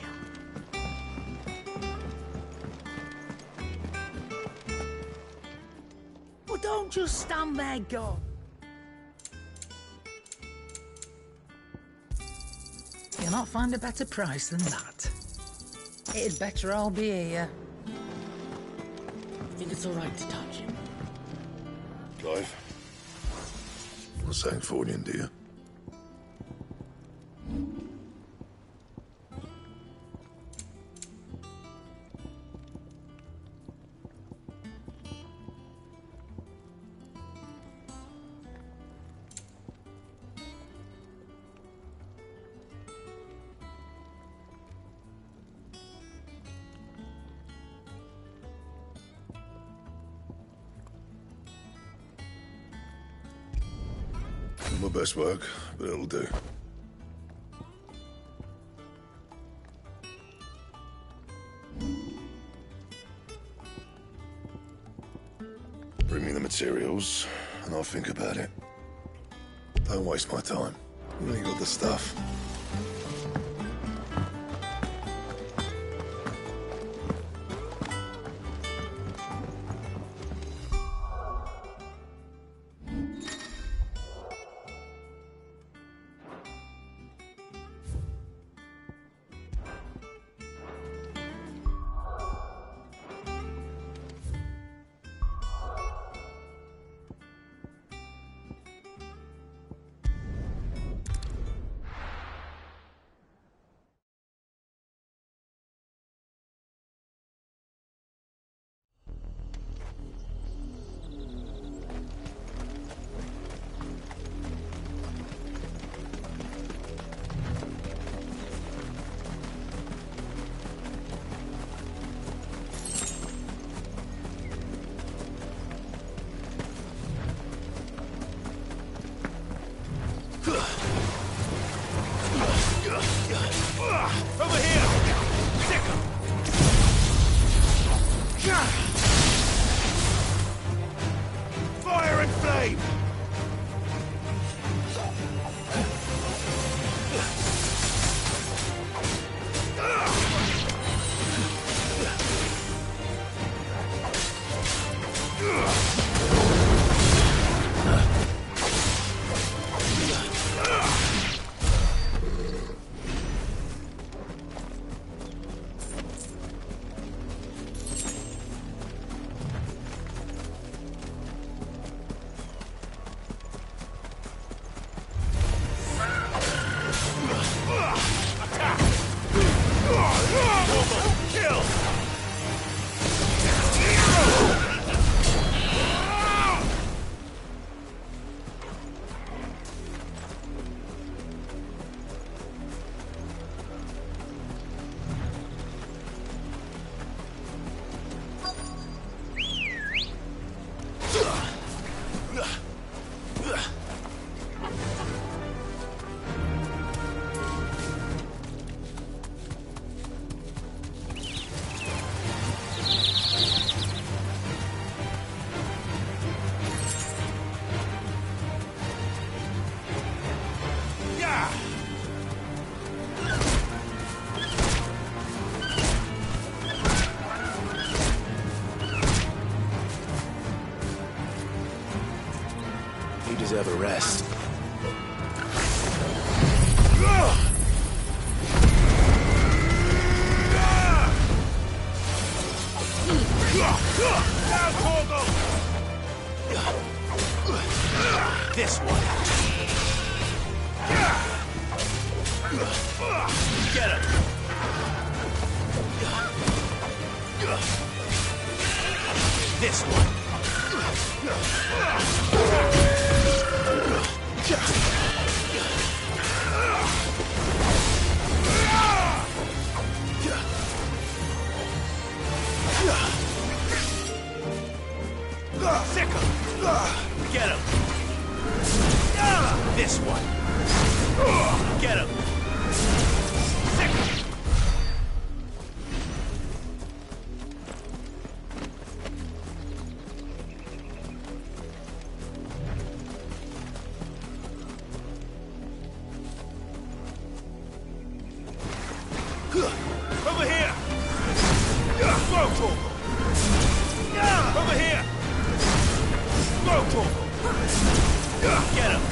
Well, don't just stand there, go. You'll not find a better price than that. It'd better all be here. I think it's all right to touch him. Clive. Not saying Fordian, do you? My best work, but it'll do. Bring me the materials, and I'll think about it. Don't waste my time. You ain't got the stuff. Over here! Sick 'em! Fire and flame! You deserve a rest. This one. Get him. This one. Sick 'em. Get him. This one. Get him. Sick 'em. Over here! Smoke torque! Over here! Smoke torque! Get him!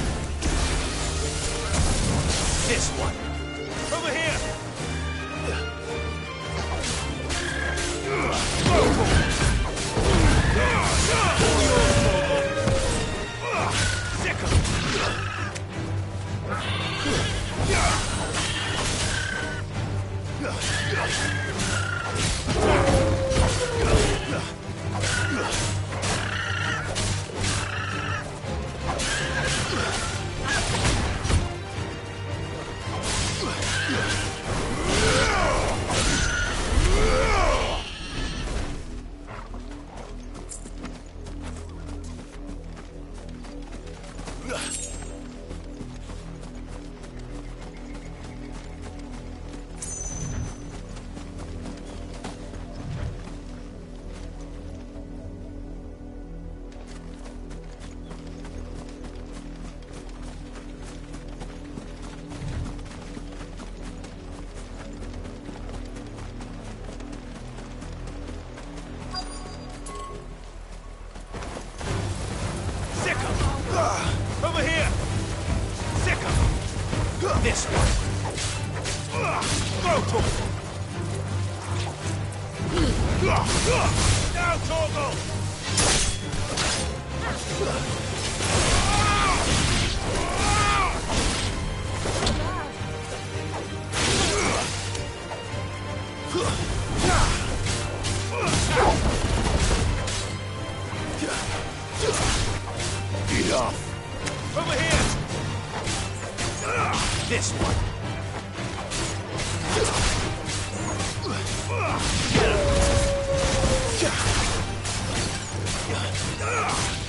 This one! Over here! This way. Go, Torgal! Now, Torgal! Enough. Over here! This way.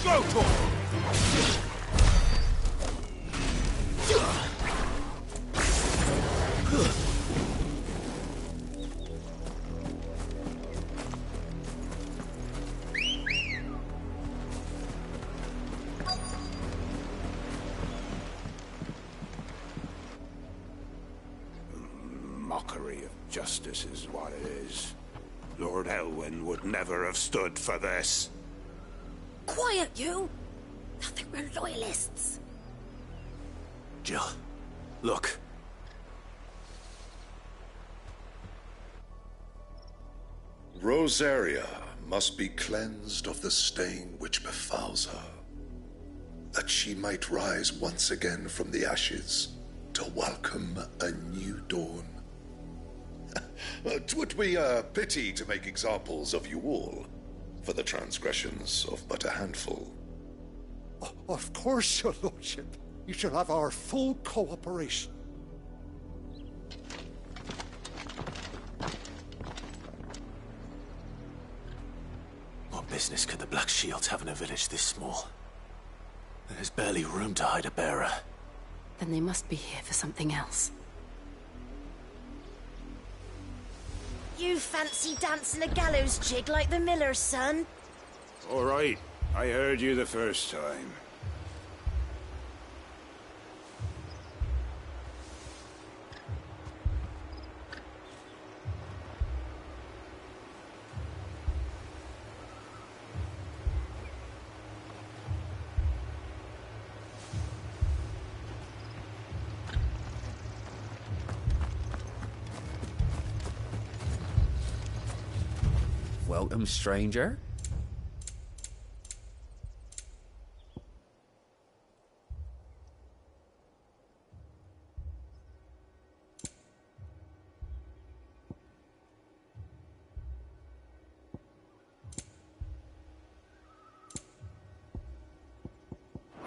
Go, Torgal! Mockery of justice is what it is. Lord Elwyn would never have stood for this. Quiet, you! I think we're loyalists. Jill, look. Rosaria must be cleansed of the stain which befouls her, that she might rise once again from the ashes to welcome a new dawn. 'Twould be a pity to make examples of you all for the transgressions of but a handful. Of course, your lordship. You shall have our full cooperation. What business could the Black Shields have in a village this small? There's barely room to hide a bearer. Then they must be here for something else. You fancy dancing a gallows jig like the miller's son? All right, I heard you the first time. Welcome, stranger.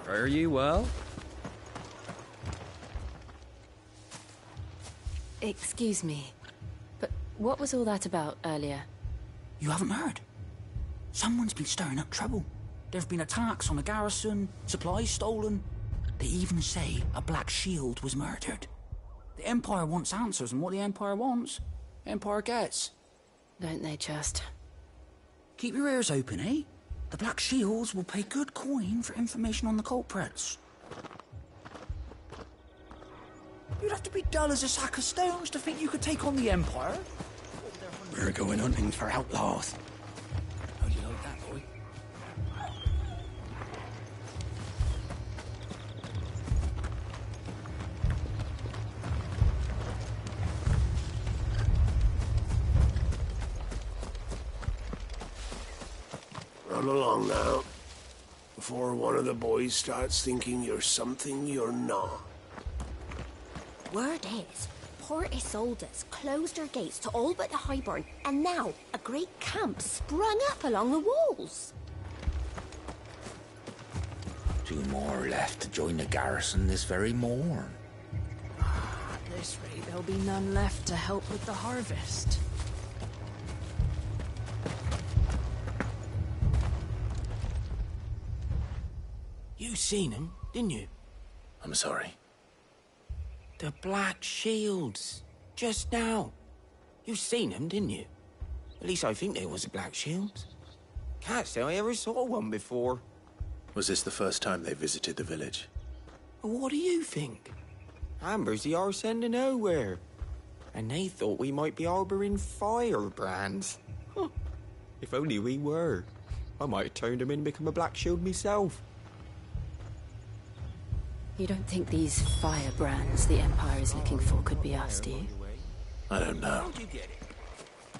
Fare you well? Excuse me, but what was all that about earlier? You haven't heard? Someone's been stirring up trouble. There have been attacks on the garrison, supplies stolen. They even say a Black Shield was murdered. The Empire wants answers, and what the Empire wants, Empire gets. Don't they just? Keep your ears open, eh? The Black Shields will pay good coin for information on the culprits. You'd have to be dull as a sack of stones to think you could take on the Empire. We're going hunting for outlaws. How do you like that, boy? Run along now, before one of the boys starts thinking you're something you're not. Word is, Port Isolde's closed her gates to all but the Highborn, and now a great camp sprung up along the walls. 2 more left to join the garrison this very morn. At this rate, there'll be none left to help with the harvest. You seen him, didn't you? I'm sorry. The Black Shields. Just now. You seen them, didn't you? At least I think there was a Black Shield. Can't say I ever saw one before. Was this the first time they visited the village? What do you think? Amber's the arse end of nowhere. And they thought we might be harbouring firebrands. Huh. If only we were. I might have turned them in and become a Black Shield myself. You don't think these firebrands the Empire is looking for could be us, do you? I don't know.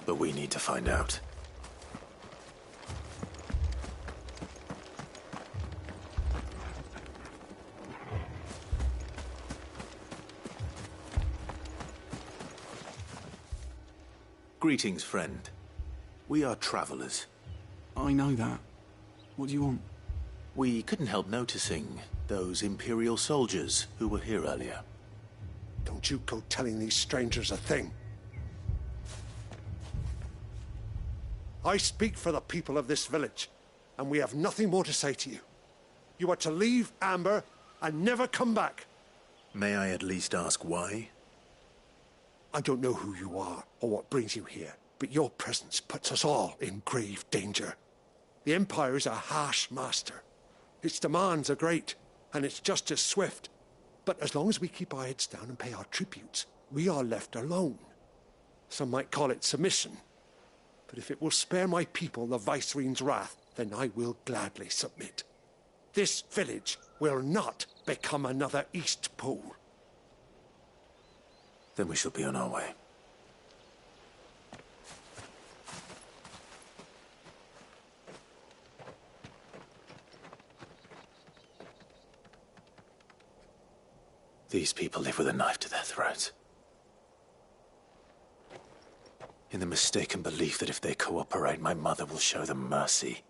But we need to find out. Greetings, friend. We are travelers. I know that. What do you want? We couldn't help noticing those Imperial soldiers who were here earlier. Don't you go telling these strangers a thing. I speak for the people of this village, and we have nothing more to say to you. You are to leave Amber and never come back. May I at least ask why? I don't know who you are or what brings you here, but your presence puts us all in grave danger. The Empire is a harsh master. Its demands are great, and its justice swift. But as long as we keep our heads down and pay our tributes, we are left alone. Some might call it submission. But if it will spare my people the Viceroy's wrath, then I will gladly submit. This village will not become another East Pole. Then we shall be on our way. These people live with a knife to their throats. In the mistaken belief that if they cooperate, my mother will show them mercy.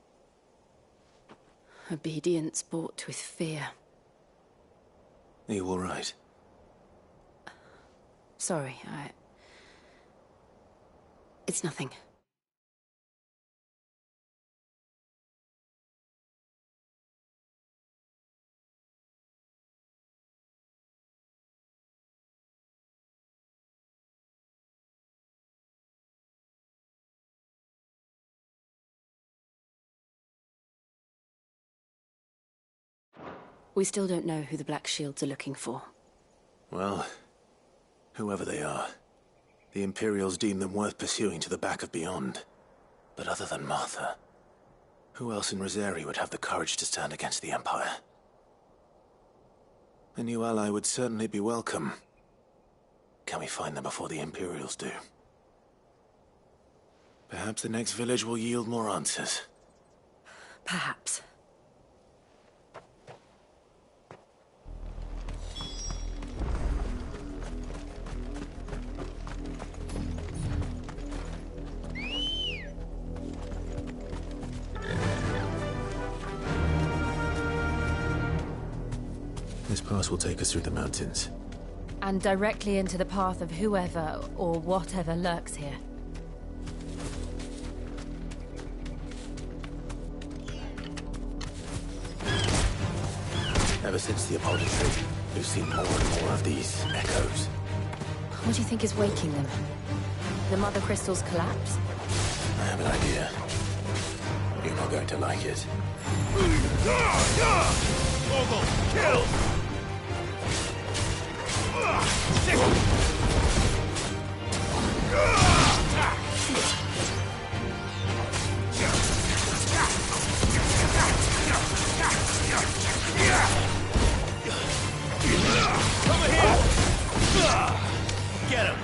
Obedience bought with fear. Are you all right? Sorry, It's nothing. We still don't know who the Black Shields are looking for. Well, whoever they are, the Imperials deem them worth pursuing to the back of beyond. But other than Martha, who else in Rosari would have the courage to stand against the Empire? A new ally would certainly be welcome. Can we find them before the Imperials do? Perhaps the next village will yield more answers. Perhaps. This pass will take us through the mountains. And directly into the path of whoever or whatever lurks here. Ever since the apology, we've seen more and more of these echoes. What do you think is waking them? The Mother Crystal's collapse? I have an idea. You're not going to like it. Mogul, kill! Over here! Get him!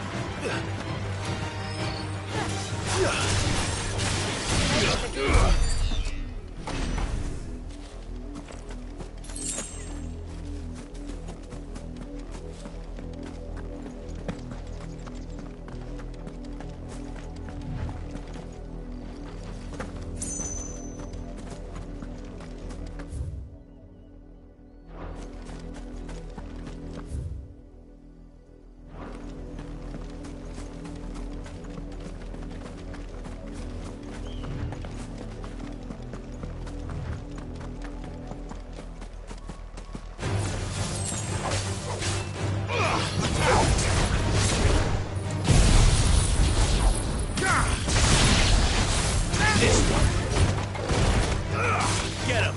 Get him!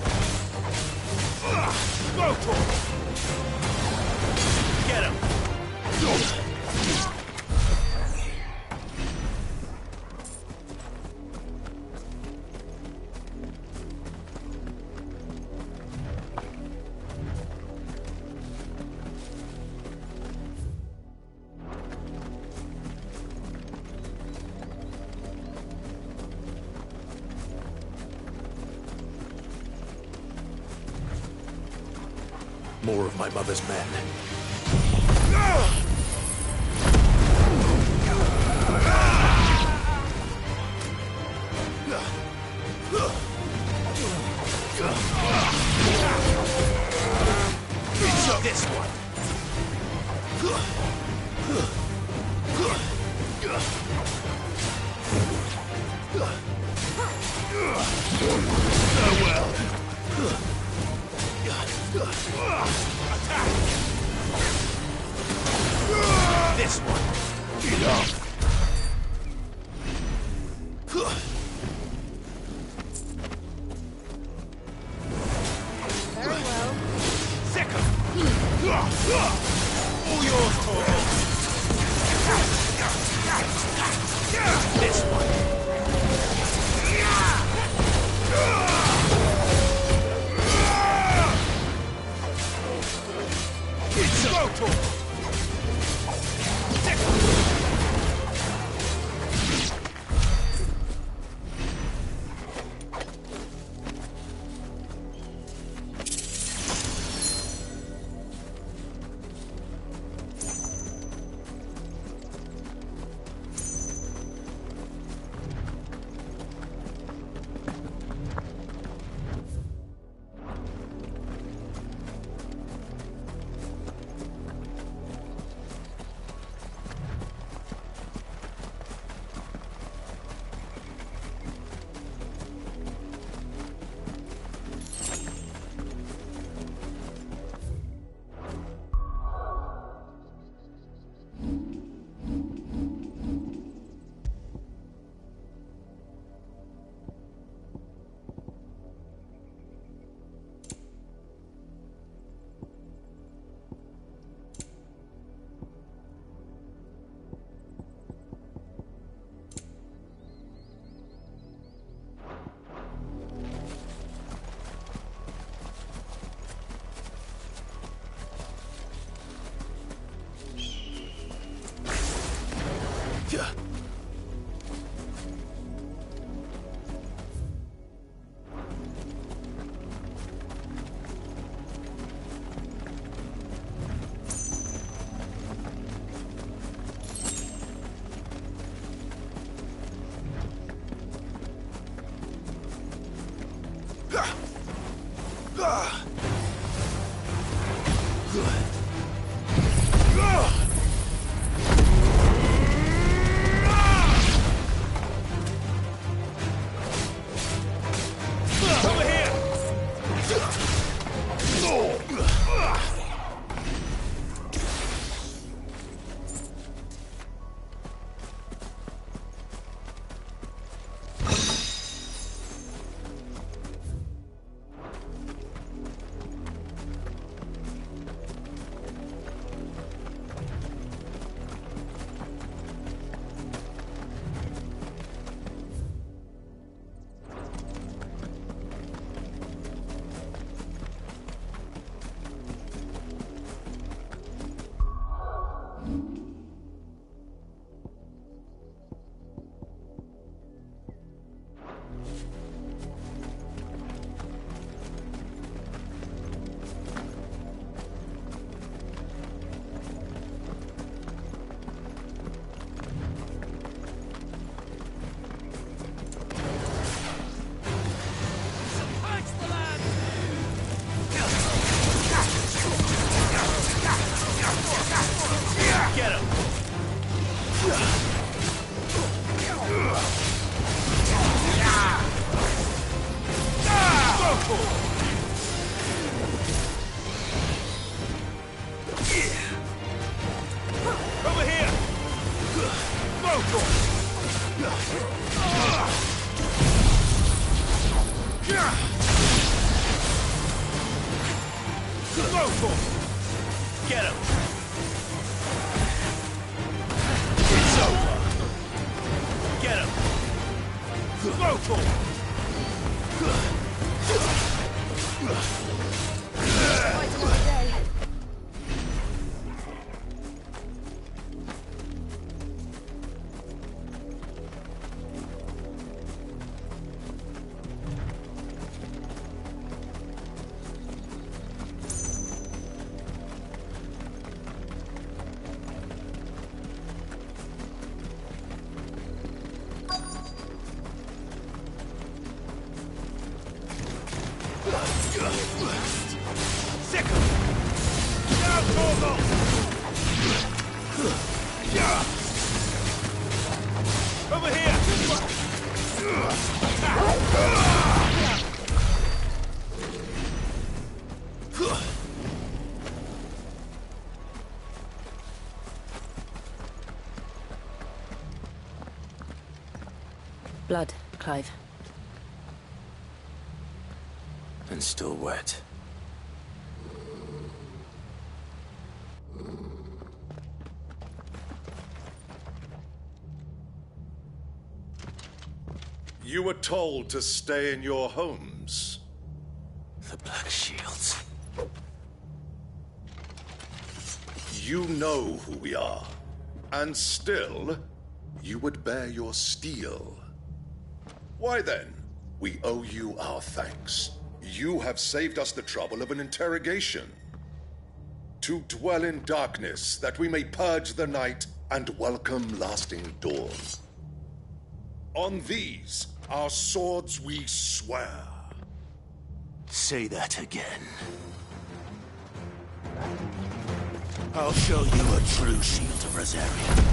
Go for him! Get him! More of my mother's men. This one. Farewell. Attack. This one. Enough. Very well. Second. All yours, Torvald. This one. It's a go, Torvald. Get him! It's over! Get him! Local! Quite another day. Sick him! Down, Torgal! Over here! Blood, Clive. And still wet. You were told to stay in your homes. The Black Shields. You know who we are. And still, you would bear your steel. Why then, we owe you our thanks. You have saved us the trouble of an interrogation. To dwell in darkness, that we may purge the night and welcome lasting dawn. On these, our swords we swear. Say that again. I'll show you a true shield of Rosaria.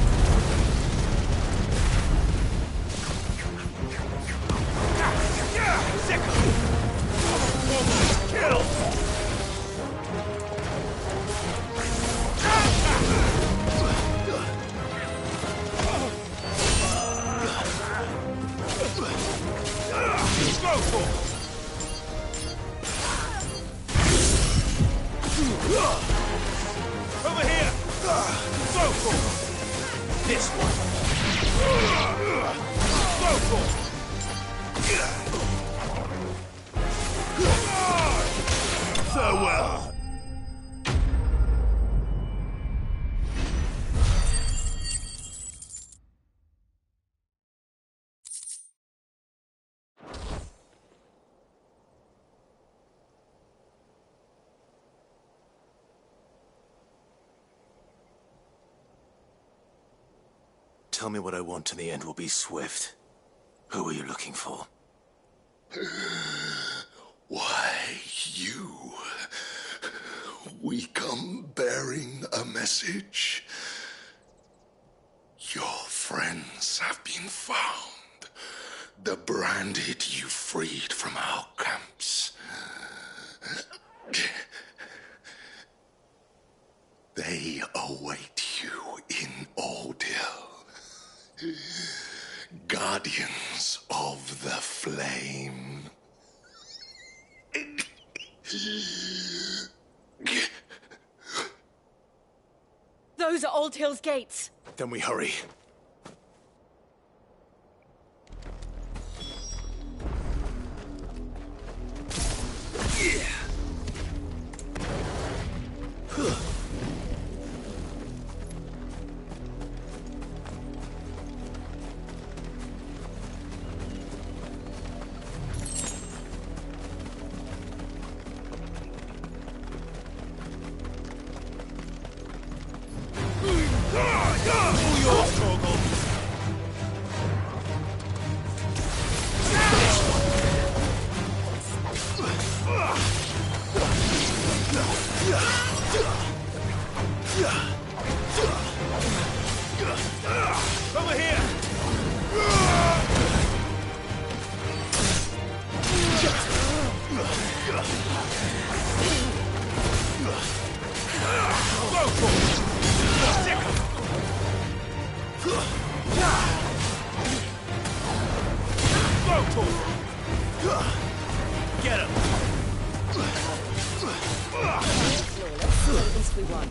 Kill! Go for it! Over here! Go for it! This one! Go for it! Farewell! Tell me what I want and the end will be swift. Who are you looking for? Why, you. We come bearing a message. Your friends have been found. The branded you freed from our camps. They await you in Odil. Guardians of the Flame. Those are Old Hill's gates. Then we hurry. Over here! Go for it! Go for it! Get him! At least we won.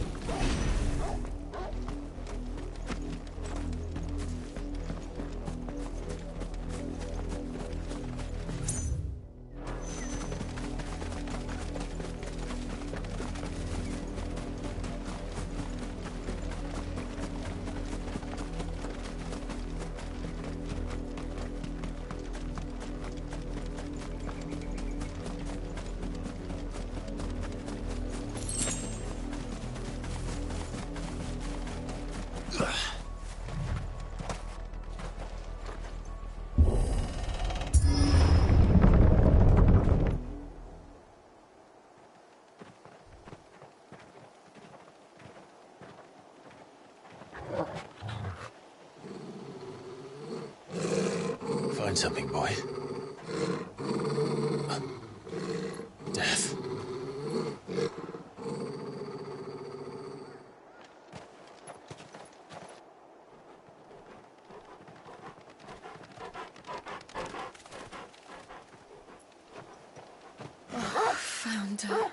find something, boy? Death. Found her.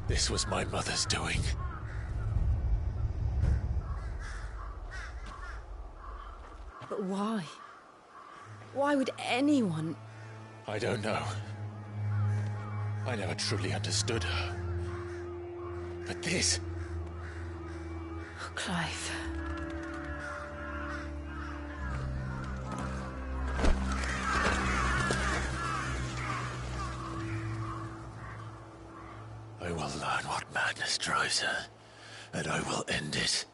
This was my mother's doing. But why? Why would anyone... I don't know. I never truly understood her. But this... Oh, Clive. I will learn what madness drives her, and I will end it.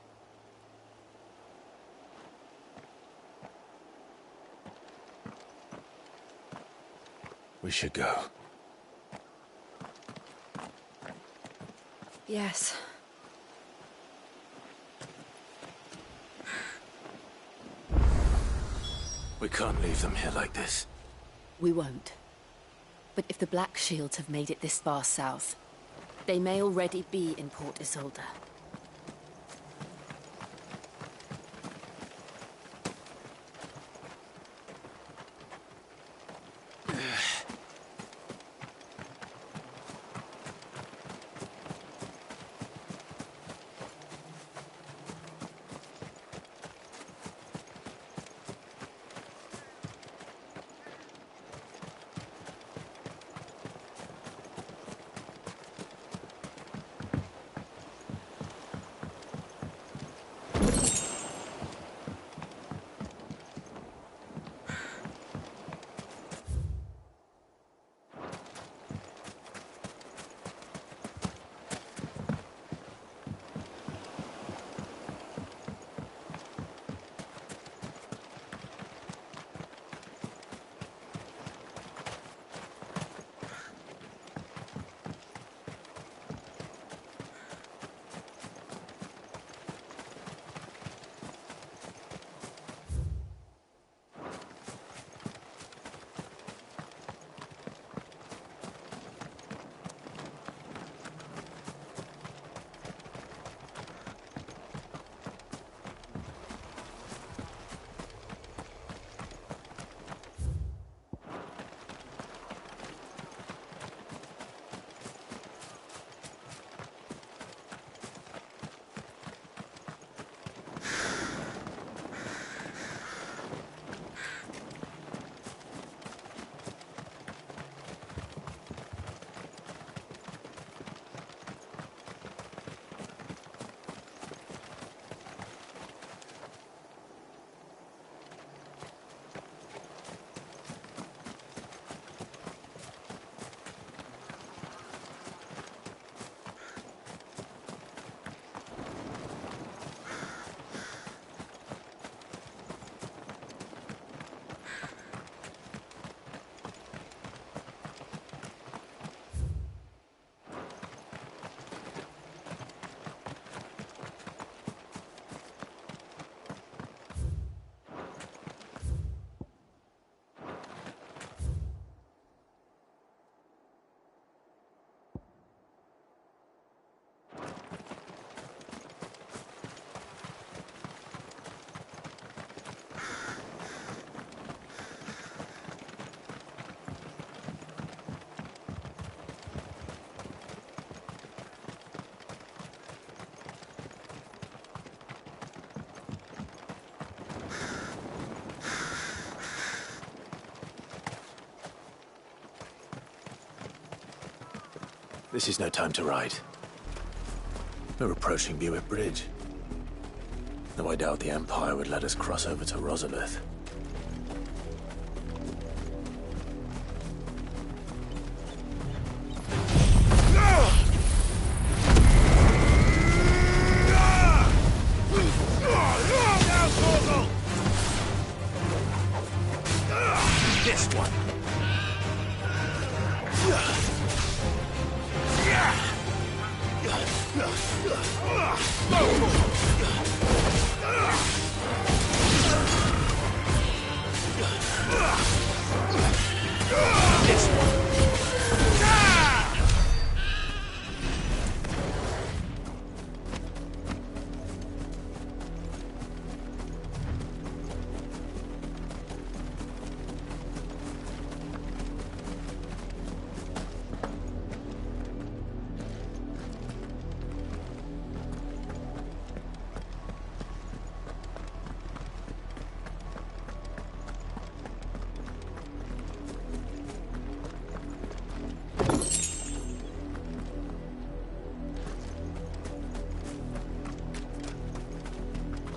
We should go. Yes. We can't leave them here like this. We won't. But if the Black Shields have made it this far south, they may already be in Port Isolde. This is no time to ride. We're approaching Buick Bridge. Though I doubt the Empire would let us cross over to Rosabeth. This one. This one.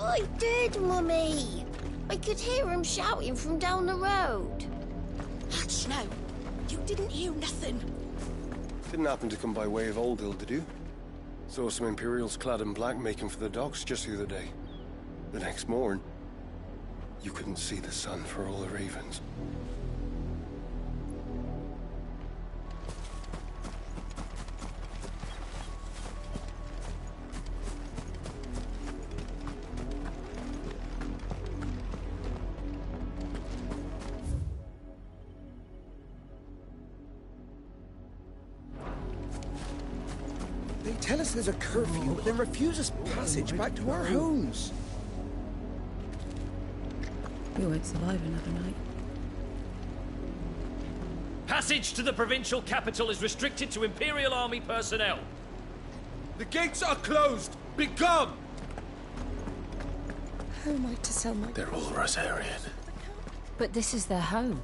I did, Mummy. I could hear him shouting from down the road. Hatch, no. You didn't hear nothing. Didn't happen to come by way of Old Hill, did you? Saw some Imperials clad in black making for the docks just the other day. The next morn, you couldn't see the sun for all the ravens. They tell us there's a curfew, but then refuse us passage back to our homes. We won't survive another night. Passage to the provincial capital is restricted to Imperial Army personnel. The gates are closed! Begone! How am I to sell my... They're all Rosarian. But this is their home.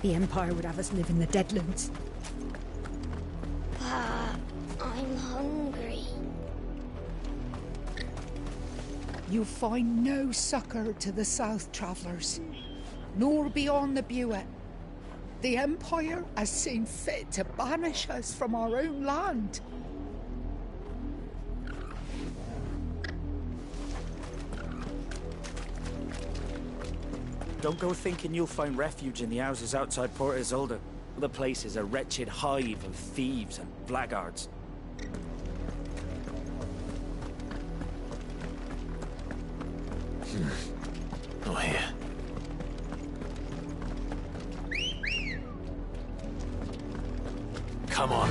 The Empire would have us live in the Deadlands. I'm hungry. You find no succor to the South Travellers, nor beyond the Buet. The Empire has seen fit to banish us from our own land. Don't go thinking you'll find refuge in the houses outside Port Isolde. The place is a wretched hive of thieves and blackguards. Oh, here. Come on.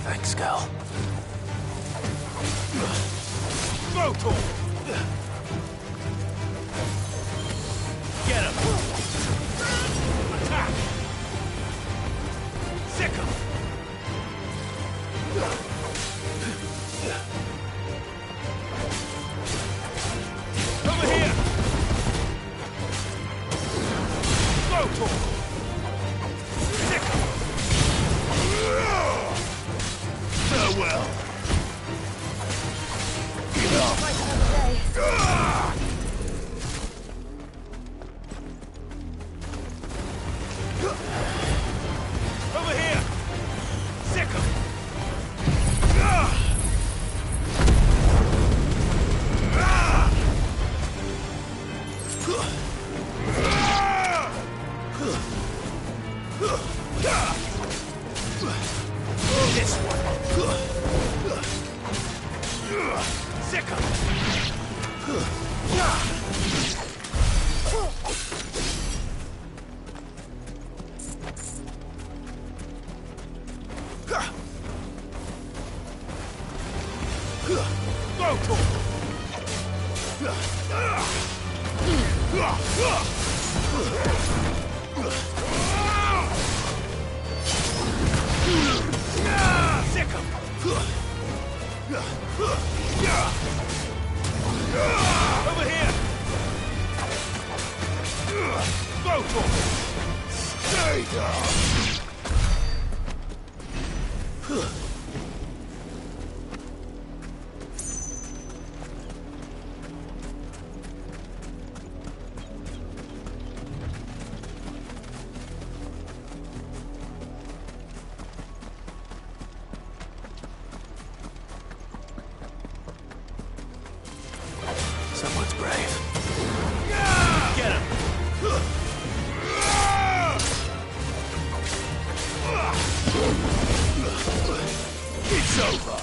Thanks, Gal. Motor! Get him! Attack! Sick him! Over here! Motor! Sick him! Farewell! Over here! Sick him! This one! Sick him! Sick him! Over here! Motor! Someone's brave. Get him! It's over.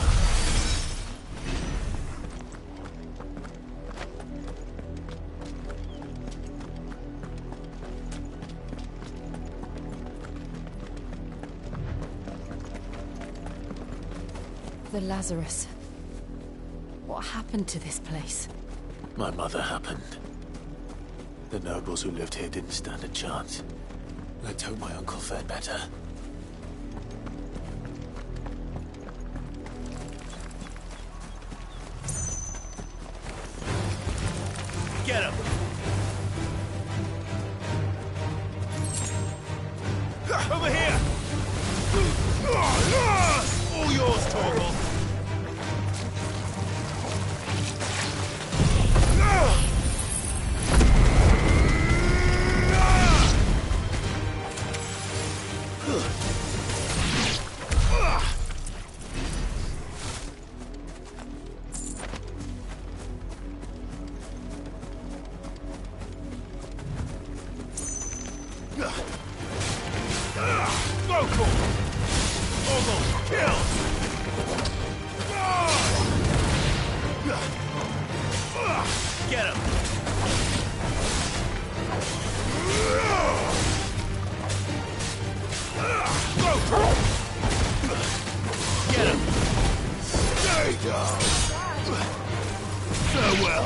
The Lazarus. What happened to this place? My mother happened. The nobles who lived here didn't stand a chance. Let's hope my uncle fared better. Get him! Over here! All yours, Torgal! Get him! Get him! Stay down! Farewell!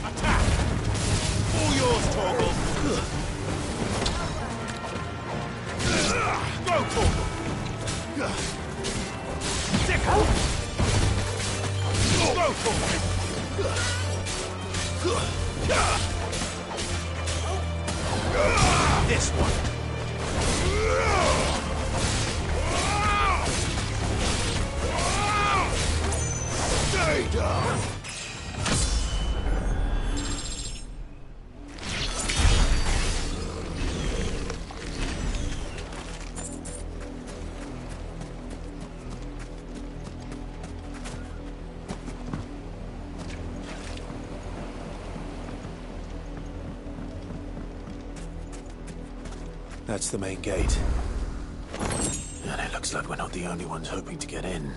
Attack! All yours, Torgal! Go, Torgal! Sickle! Go, Torgal! This one! Stay down! That's the main gate. And it looks like we're not the only ones hoping to get in.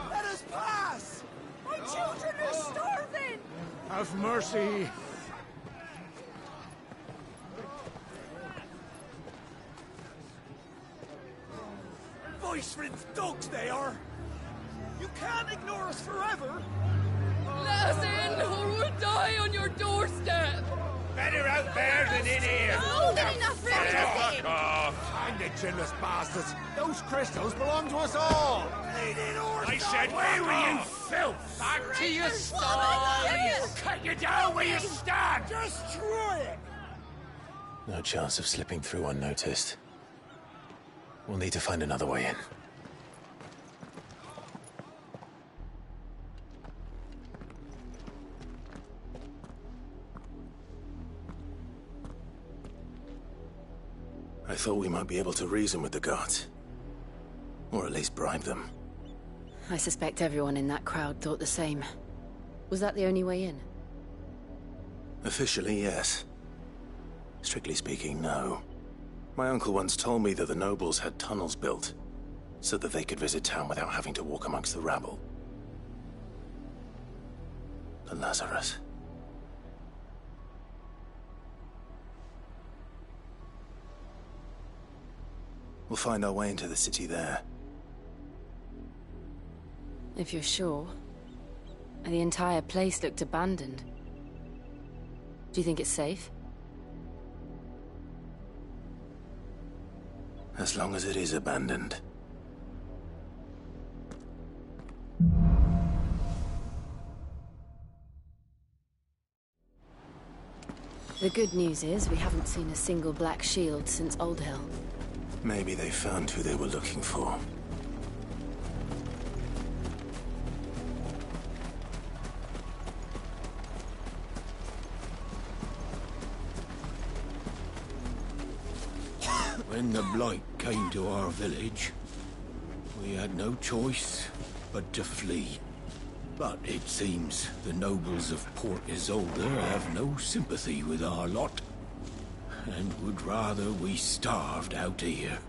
Let us pass! My children are starving! Have mercy! Voice-ridden dogs they are! You can't ignore us forever! Let us in, or we'll die on your doorstep! Better out there than in here! More than enough for everything! Fuck off! Find the chinless bastards! Those crystals belong to us all! I said, where were you, filth? Back to your I'll cut you down where you stand! Destroy it! No chance of slipping through unnoticed. We'll need to find another way in. I thought we might be able to reason with the guards. Or at least bribe them. I suspect everyone in that crowd thought the same. Was that the only way in? Officially, yes. Strictly speaking, no. My uncle once told me that the nobles had tunnels built, so that they could visit town without having to walk amongst the rabble. The Lazarus. We'll find our way into the city there. If you're sure. The entire place looked abandoned. Do you think it's safe? As long as it is abandoned. The good news is we haven't seen a single black shield since Old Hill. Maybe they found who they were looking for. When the Blight came to our village, we had no choice but to flee. But it seems the nobles of Port Isolde have no sympathy with our lot, and would rather we starved out here.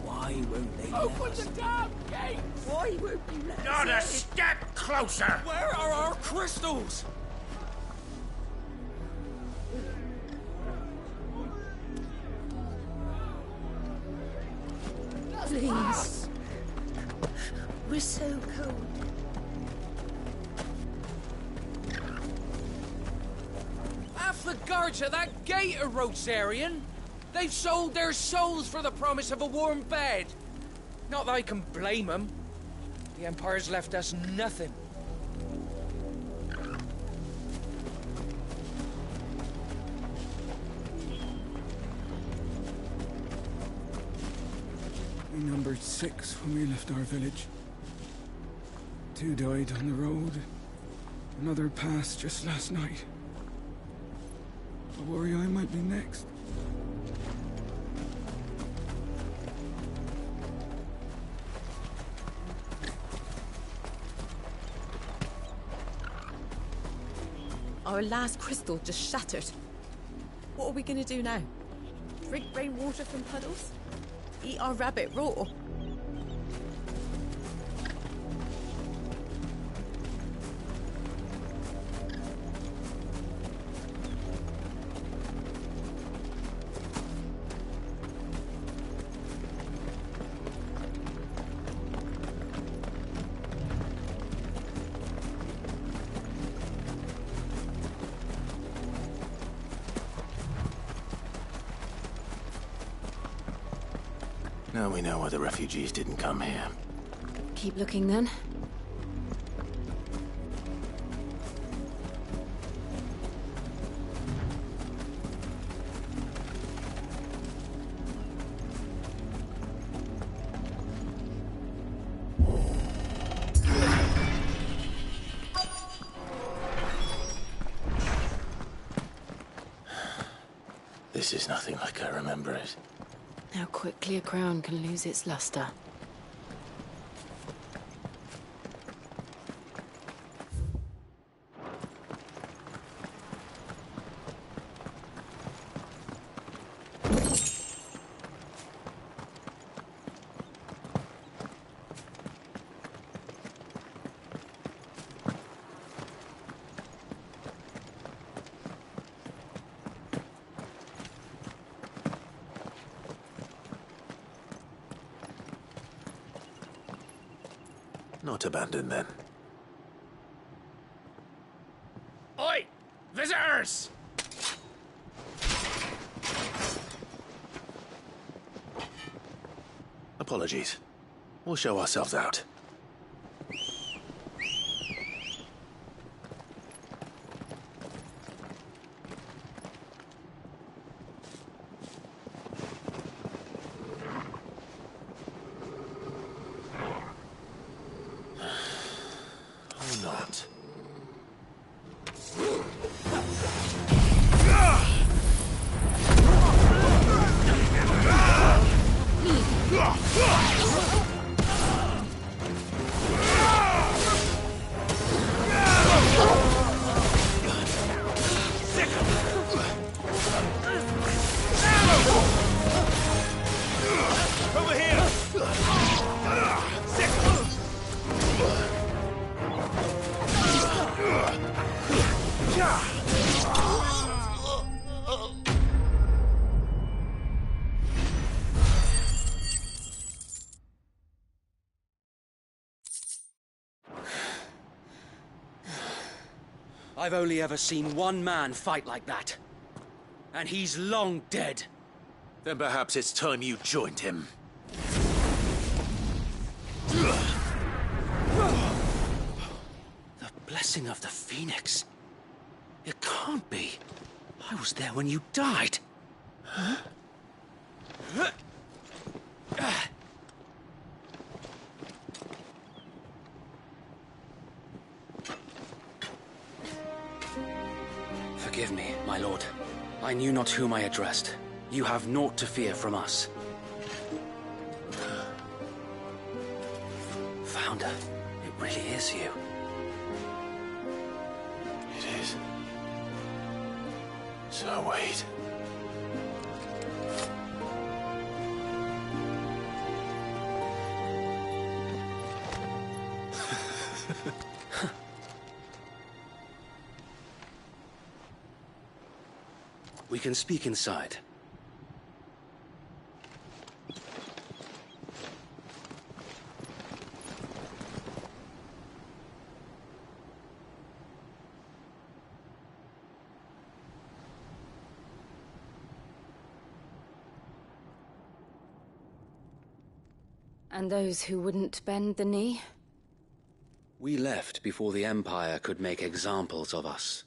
Why won't they Open the damn gate! Why won't you let Not a step closer! Where are our crystals? Please. We're so cold. Half the guards at that gate are Rosarian. They've sold their souls for the promise of a warm bed. Not that I can blame them. The Empire's left us nothing. We numbered 6 when we left our village. 2 died on the road. Another passed just last night. I worry I might be next. Our last crystal just shattered. What are we gonna do now? Drink rainwater from puddles? Eat our rabbit raw? Now we know why the refugees didn't come here. Keep looking then. This is nothing like I remember it. How quickly a crown can lose its luster. Not abandoned, then. Oi! Visitors! Apologies. We'll show ourselves out. Not. Over here! Sick! I've only ever seen one man fight like that. And he's long dead. Then perhaps it's time you joined him. The blessing of the Phoenix. It can't be. I was there when you died. Huh? Forgive me, my lord. I knew not whom I addressed. You have naught to fear from us. Founder, it really is you. It is. So wait. We can speak inside. And those who wouldn't bend the knee? We left before the Empire could make examples of us,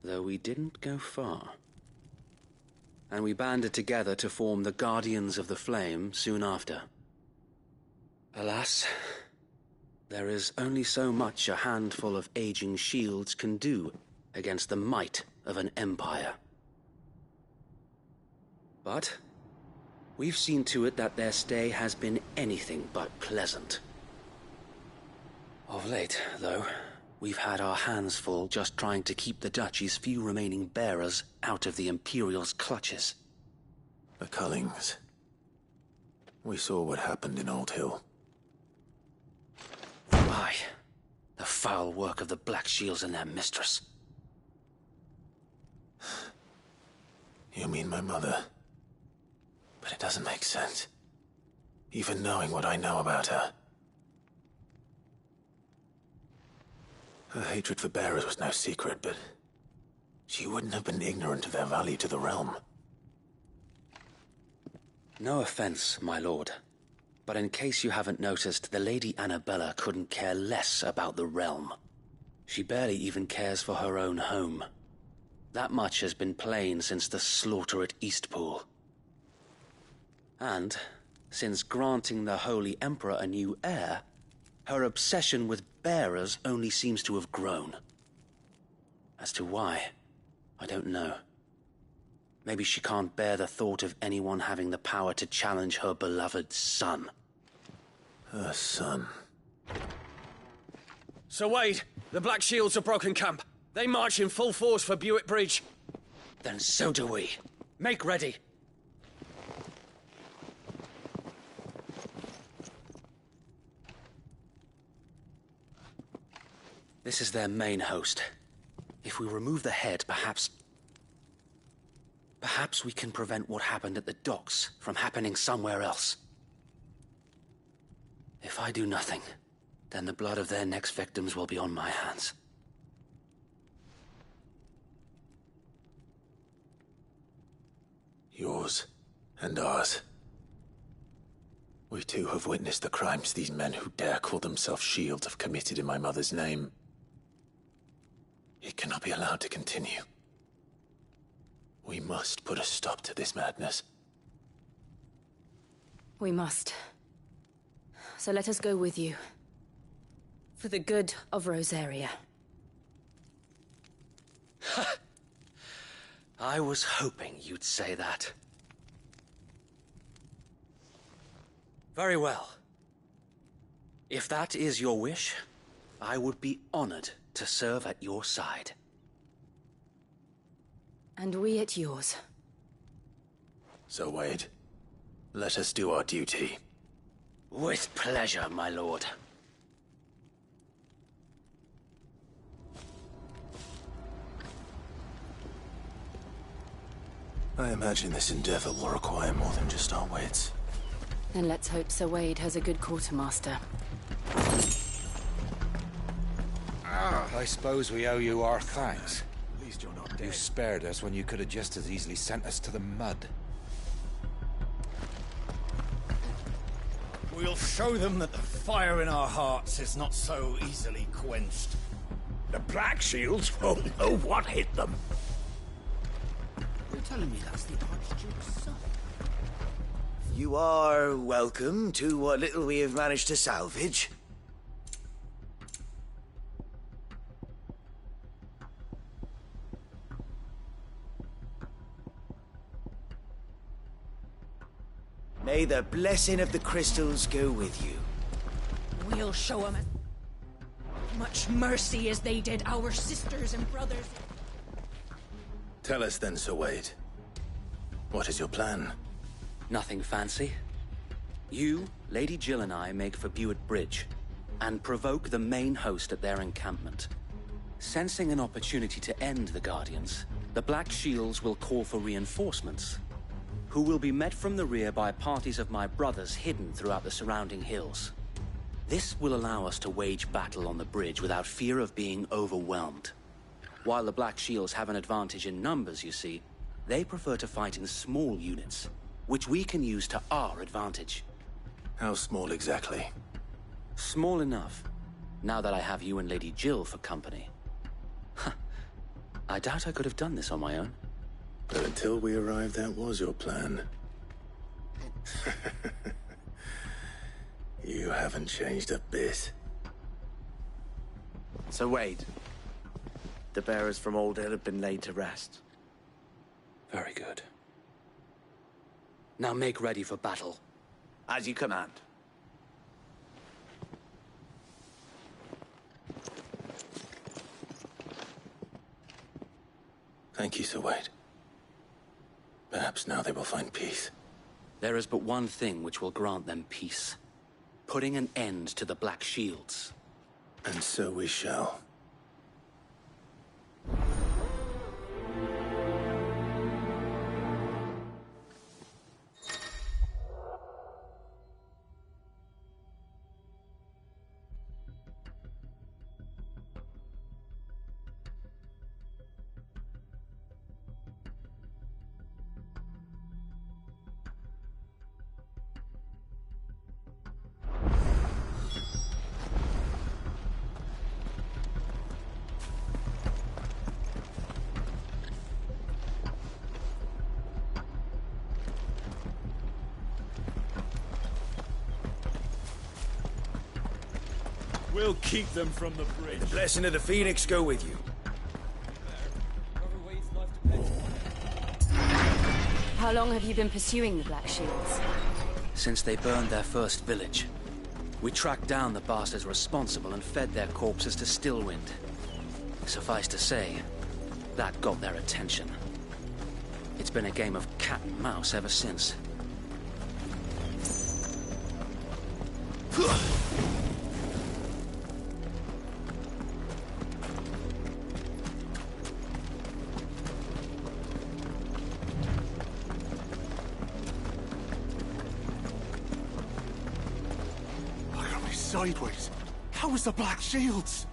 though we didn't go far. And we banded together to form the Guardians of the Flame soon after. Alas, there is only so much a handful of aging shields can do against the might of an empire. But we've seen to it that their stay has been anything but pleasant. Of late, though, we've had our hands full just trying to keep the Duchy's few remaining bearers out of the Imperial's clutches. The Cullings. We saw what happened in Old Hill. Aye. The foul work of the Black Shields and their mistress. You mean my mother? But it doesn't make sense. Even knowing what I know about her. Her hatred for bearers was no secret, but she wouldn't have been ignorant of their value to the realm. No offense, my lord, but in case you haven't noticed, the Lady Annabella couldn't care less about the realm. She barely even cares for her own home. That much has been plain since the slaughter at Eastpool. And, since granting the Holy Emperor a new heir, her obsession with bearers only seems to have grown. As to why, I don't know. Maybe she can't bear the thought of anyone having the power to challenge her beloved son. Her son. Sir Wade, the Black Shields have broken camp. They march in full force for Buick Bridge. Then so do we. Make ready. This is their main host. If we remove the head, perhaps we can prevent what happened at the docks from happening somewhere else. If I do nothing, then the blood of their next victims will be on my hands. Yours and ours. We too have witnessed the crimes these men who dare call themselves shields have committed in my mother's name. It cannot be allowed to continue. We must put a stop to this madness. We must. So let us go with you. For the good of Rosaria. I was hoping you'd say that. Very well. If that is your wish, I would be honored to serve at your side. And we at yours. So, Wade, let us do our duty. With pleasure, my lord. I imagine this endeavor will require more than just our wits. Then let's hope Sir Wade has a good quartermaster. I suppose we owe you our thanks. At least you're not dead. You spared us when you could have just as easily sent us to the mud. We'll show them that the fire in our hearts is not so easily quenched. The Black Shields won't know what hit them. You're telling me that's the Archduke's son? You are welcome to what little we have managed to salvage. May the blessing of the crystals go with you. We'll show them much mercy as they did our sisters and brothers. Tell us then, Sir Wade. What is your plan? Nothing fancy. You, Lady Jill and I make for Buett Bridge, and provoke the main host at their encampment. Sensing an opportunity to end the Guardians, the Black Shields will call for reinforcements, who will be met from the rear by parties of my brothers hidden throughout the surrounding hills. This will allow us to wage battle on the bridge without fear of being overwhelmed. While the Black Shields have an advantage in numbers, you see, they prefer to fight in small units, which we can use to our advantage. How small exactly? Small enough, now that I have you and Lady Jill for company. I doubt I could have done this on my own. But until we arrived, that was your plan. You haven't changed a bit. So Wade, the bearers from Old Hill have been laid to rest. Very good. Now make ready for battle. As you command. Thank you, Sir Wade. Perhaps now they will find peace. There is but one thing which will grant them peace. Putting an end to the Black Shields. And so we shall. We'll keep them from the bridge. The blessing of the Phoenix go with you. How long have you been pursuing the Black Shields? Since they burned their first village. We tracked down the bastards responsible and fed their corpses to Stillwind. Suffice to say, that got their attention. It's been a game of cat and mouse ever since. Sideways. How was the Black Shields?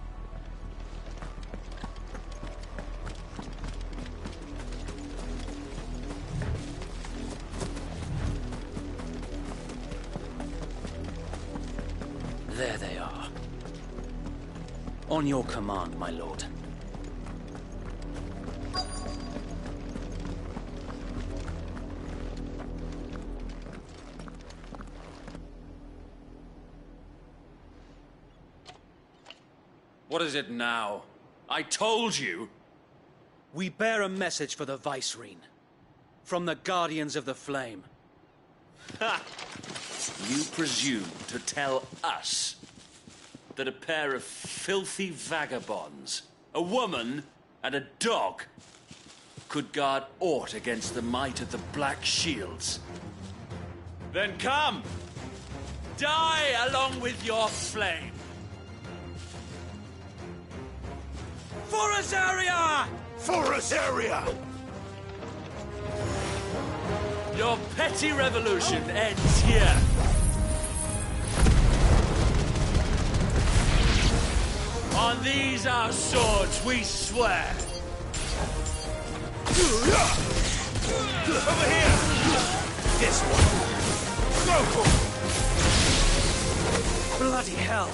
There they are. On your command, my lord. What is it now? I told you! We bear a message for the Vicereine. From the Guardians of the Flame. Ha! You presume to tell us that a pair of filthy vagabonds, a woman and a dog, could guard aught against the might of the Black Shields? Then come! Die along with your flame! For Azaria! For Azaria! Your petty revolution ends here. On these our swords we swear. Over here! This one. Go! Bloody hell!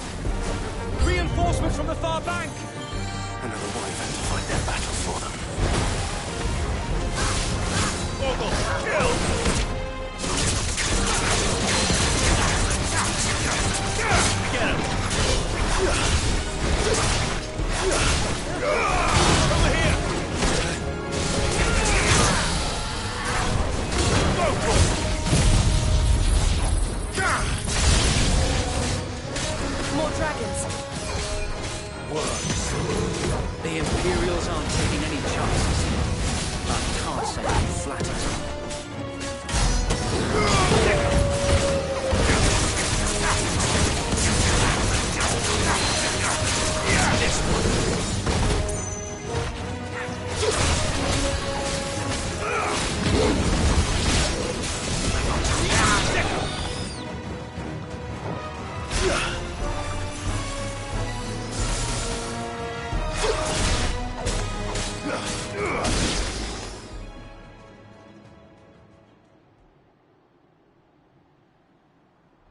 Reinforcements from the far bank! Another wyvern to fight their battles for them. Ogle, kill! Get him! Over here! More dragons. Words. The Imperials aren't taking any chances. I can't say I'm flattered.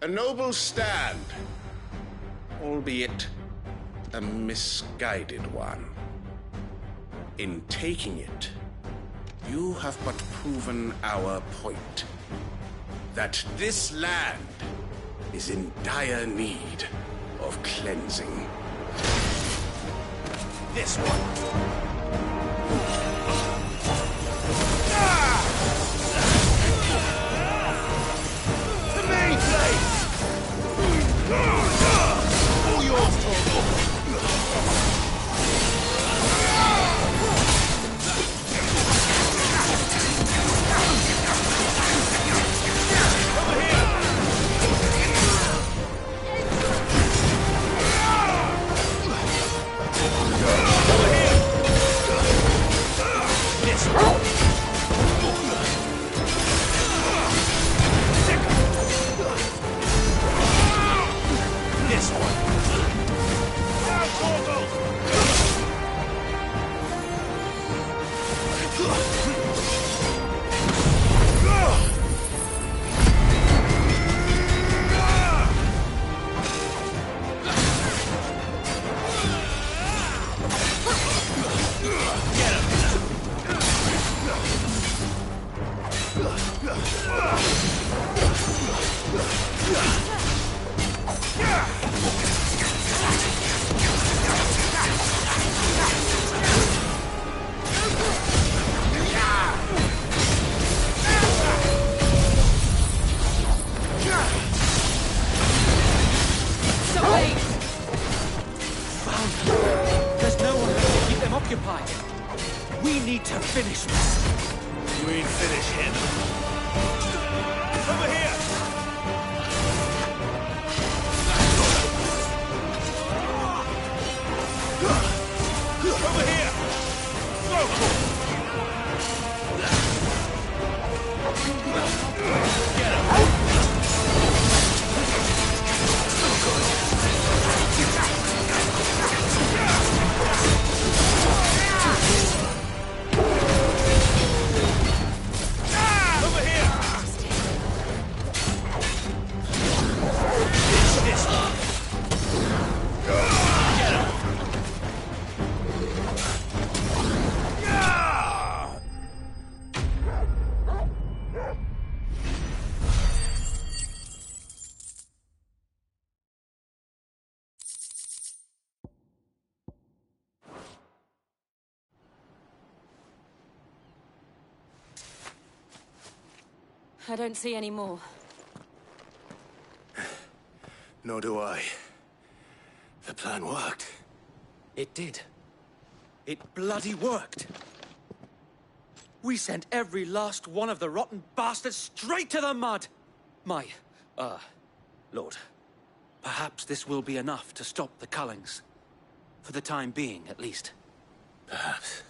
A noble stand, albeit a misguided one. In taking it, you have but proven our point. That this land is in dire need of cleansing. This one. All yours, Torgal! We need to finish this. You ain't finish him. Over here! Over here! Get him! I don't see any more. Nor do I. The plan worked. It did. It bloody worked. We sent every last one of the rotten bastards straight to the mud! My, Lord, perhaps this will be enough to stop the Cullings. For the time being, at least. Perhaps.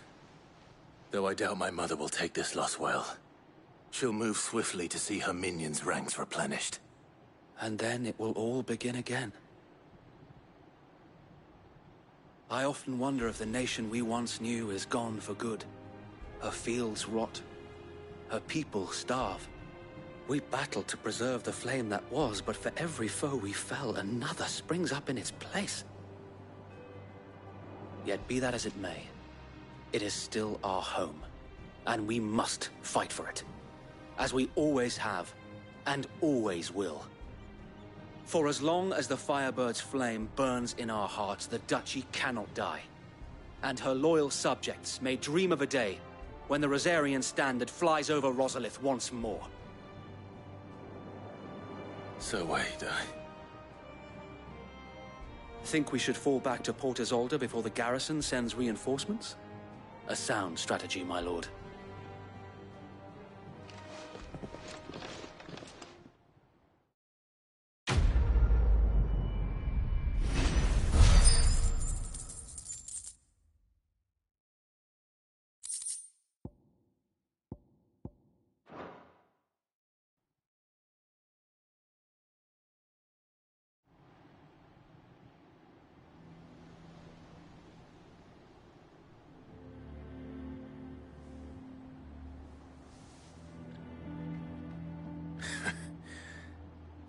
Though I doubt my mother will take this loss well. She'll move swiftly to see her minions' ranks replenished. And then it will all begin again. I often wonder if the nation we once knew is gone for good. Her fields rot. Her people starve. We battled to preserve the flame that was, but for every foe we fell, another springs up in its place. Yet be that as it may, it is still our home, and we must fight for it. As we always have, and always will. For as long as the Firebird's flame burns in our hearts, the Duchy cannot die. And her loyal subjects may dream of a day when the Rosarian standard flies over Rosalith once more. So wait, Think we should fall back to Port Isolde before the garrison sends reinforcements? A sound strategy, my lord.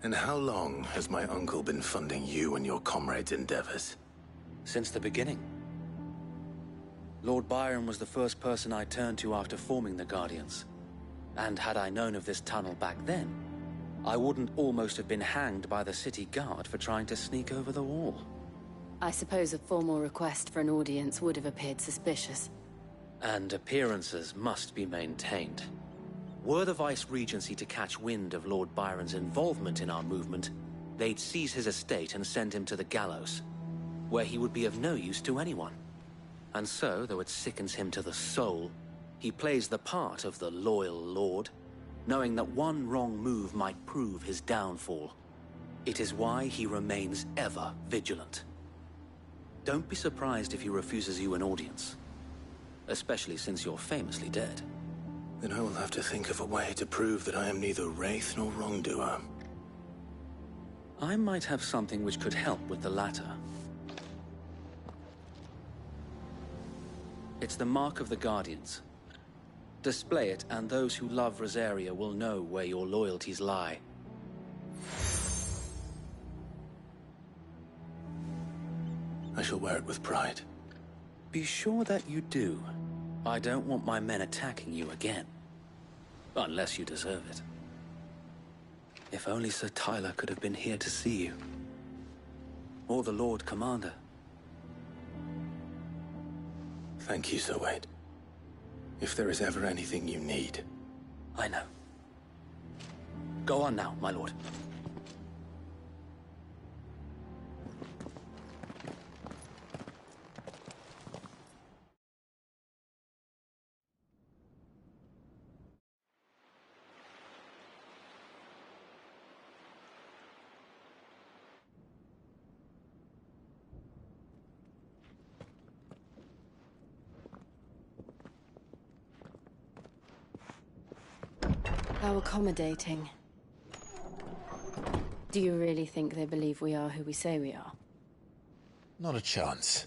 And how long has my uncle been funding you and your comrades' endeavors? Since the beginning. Lord Byron was the first person I turned to after forming the Guardians. And had I known of this tunnel back then, I wouldn't almost have been hanged by the city guard for trying to sneak over the wall. I suppose a formal request for an audience would have appeared suspicious. And appearances must be maintained. Were the Vice-Regency to catch wind of Lord Byron's involvement in our movement, they'd seize his estate and send him to the gallows, where he would be of no use to anyone. And so, though it sickens him to the soul, he plays the part of the loyal lord, knowing that one wrong move might prove his downfall. It is why he remains ever vigilant. Don't be surprised if he refuses you an audience, especially since you're famously dead. Then I will have to think of a way to prove that I am neither wraith nor wrongdoer. I might have something which could help with the latter. It's the mark of the Guardians. Display it, and those who love Rosaria will know where your loyalties lie. I shall wear it with pride. Be sure that you do. I don't want my men attacking you again. Unless you deserve it. If only Sir Tyler could have been here to see you. Or the Lord Commander. Thank you, Sir Wade. If there is ever anything you need. I know. Go on now, my lord. How accommodating. Do you really think they believe we are who we say we are? Not a chance.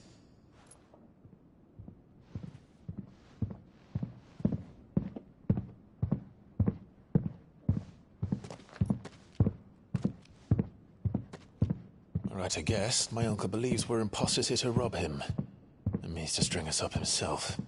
Right, I guess. My uncle believes we're imposters here to rob him. And means to string us up himself.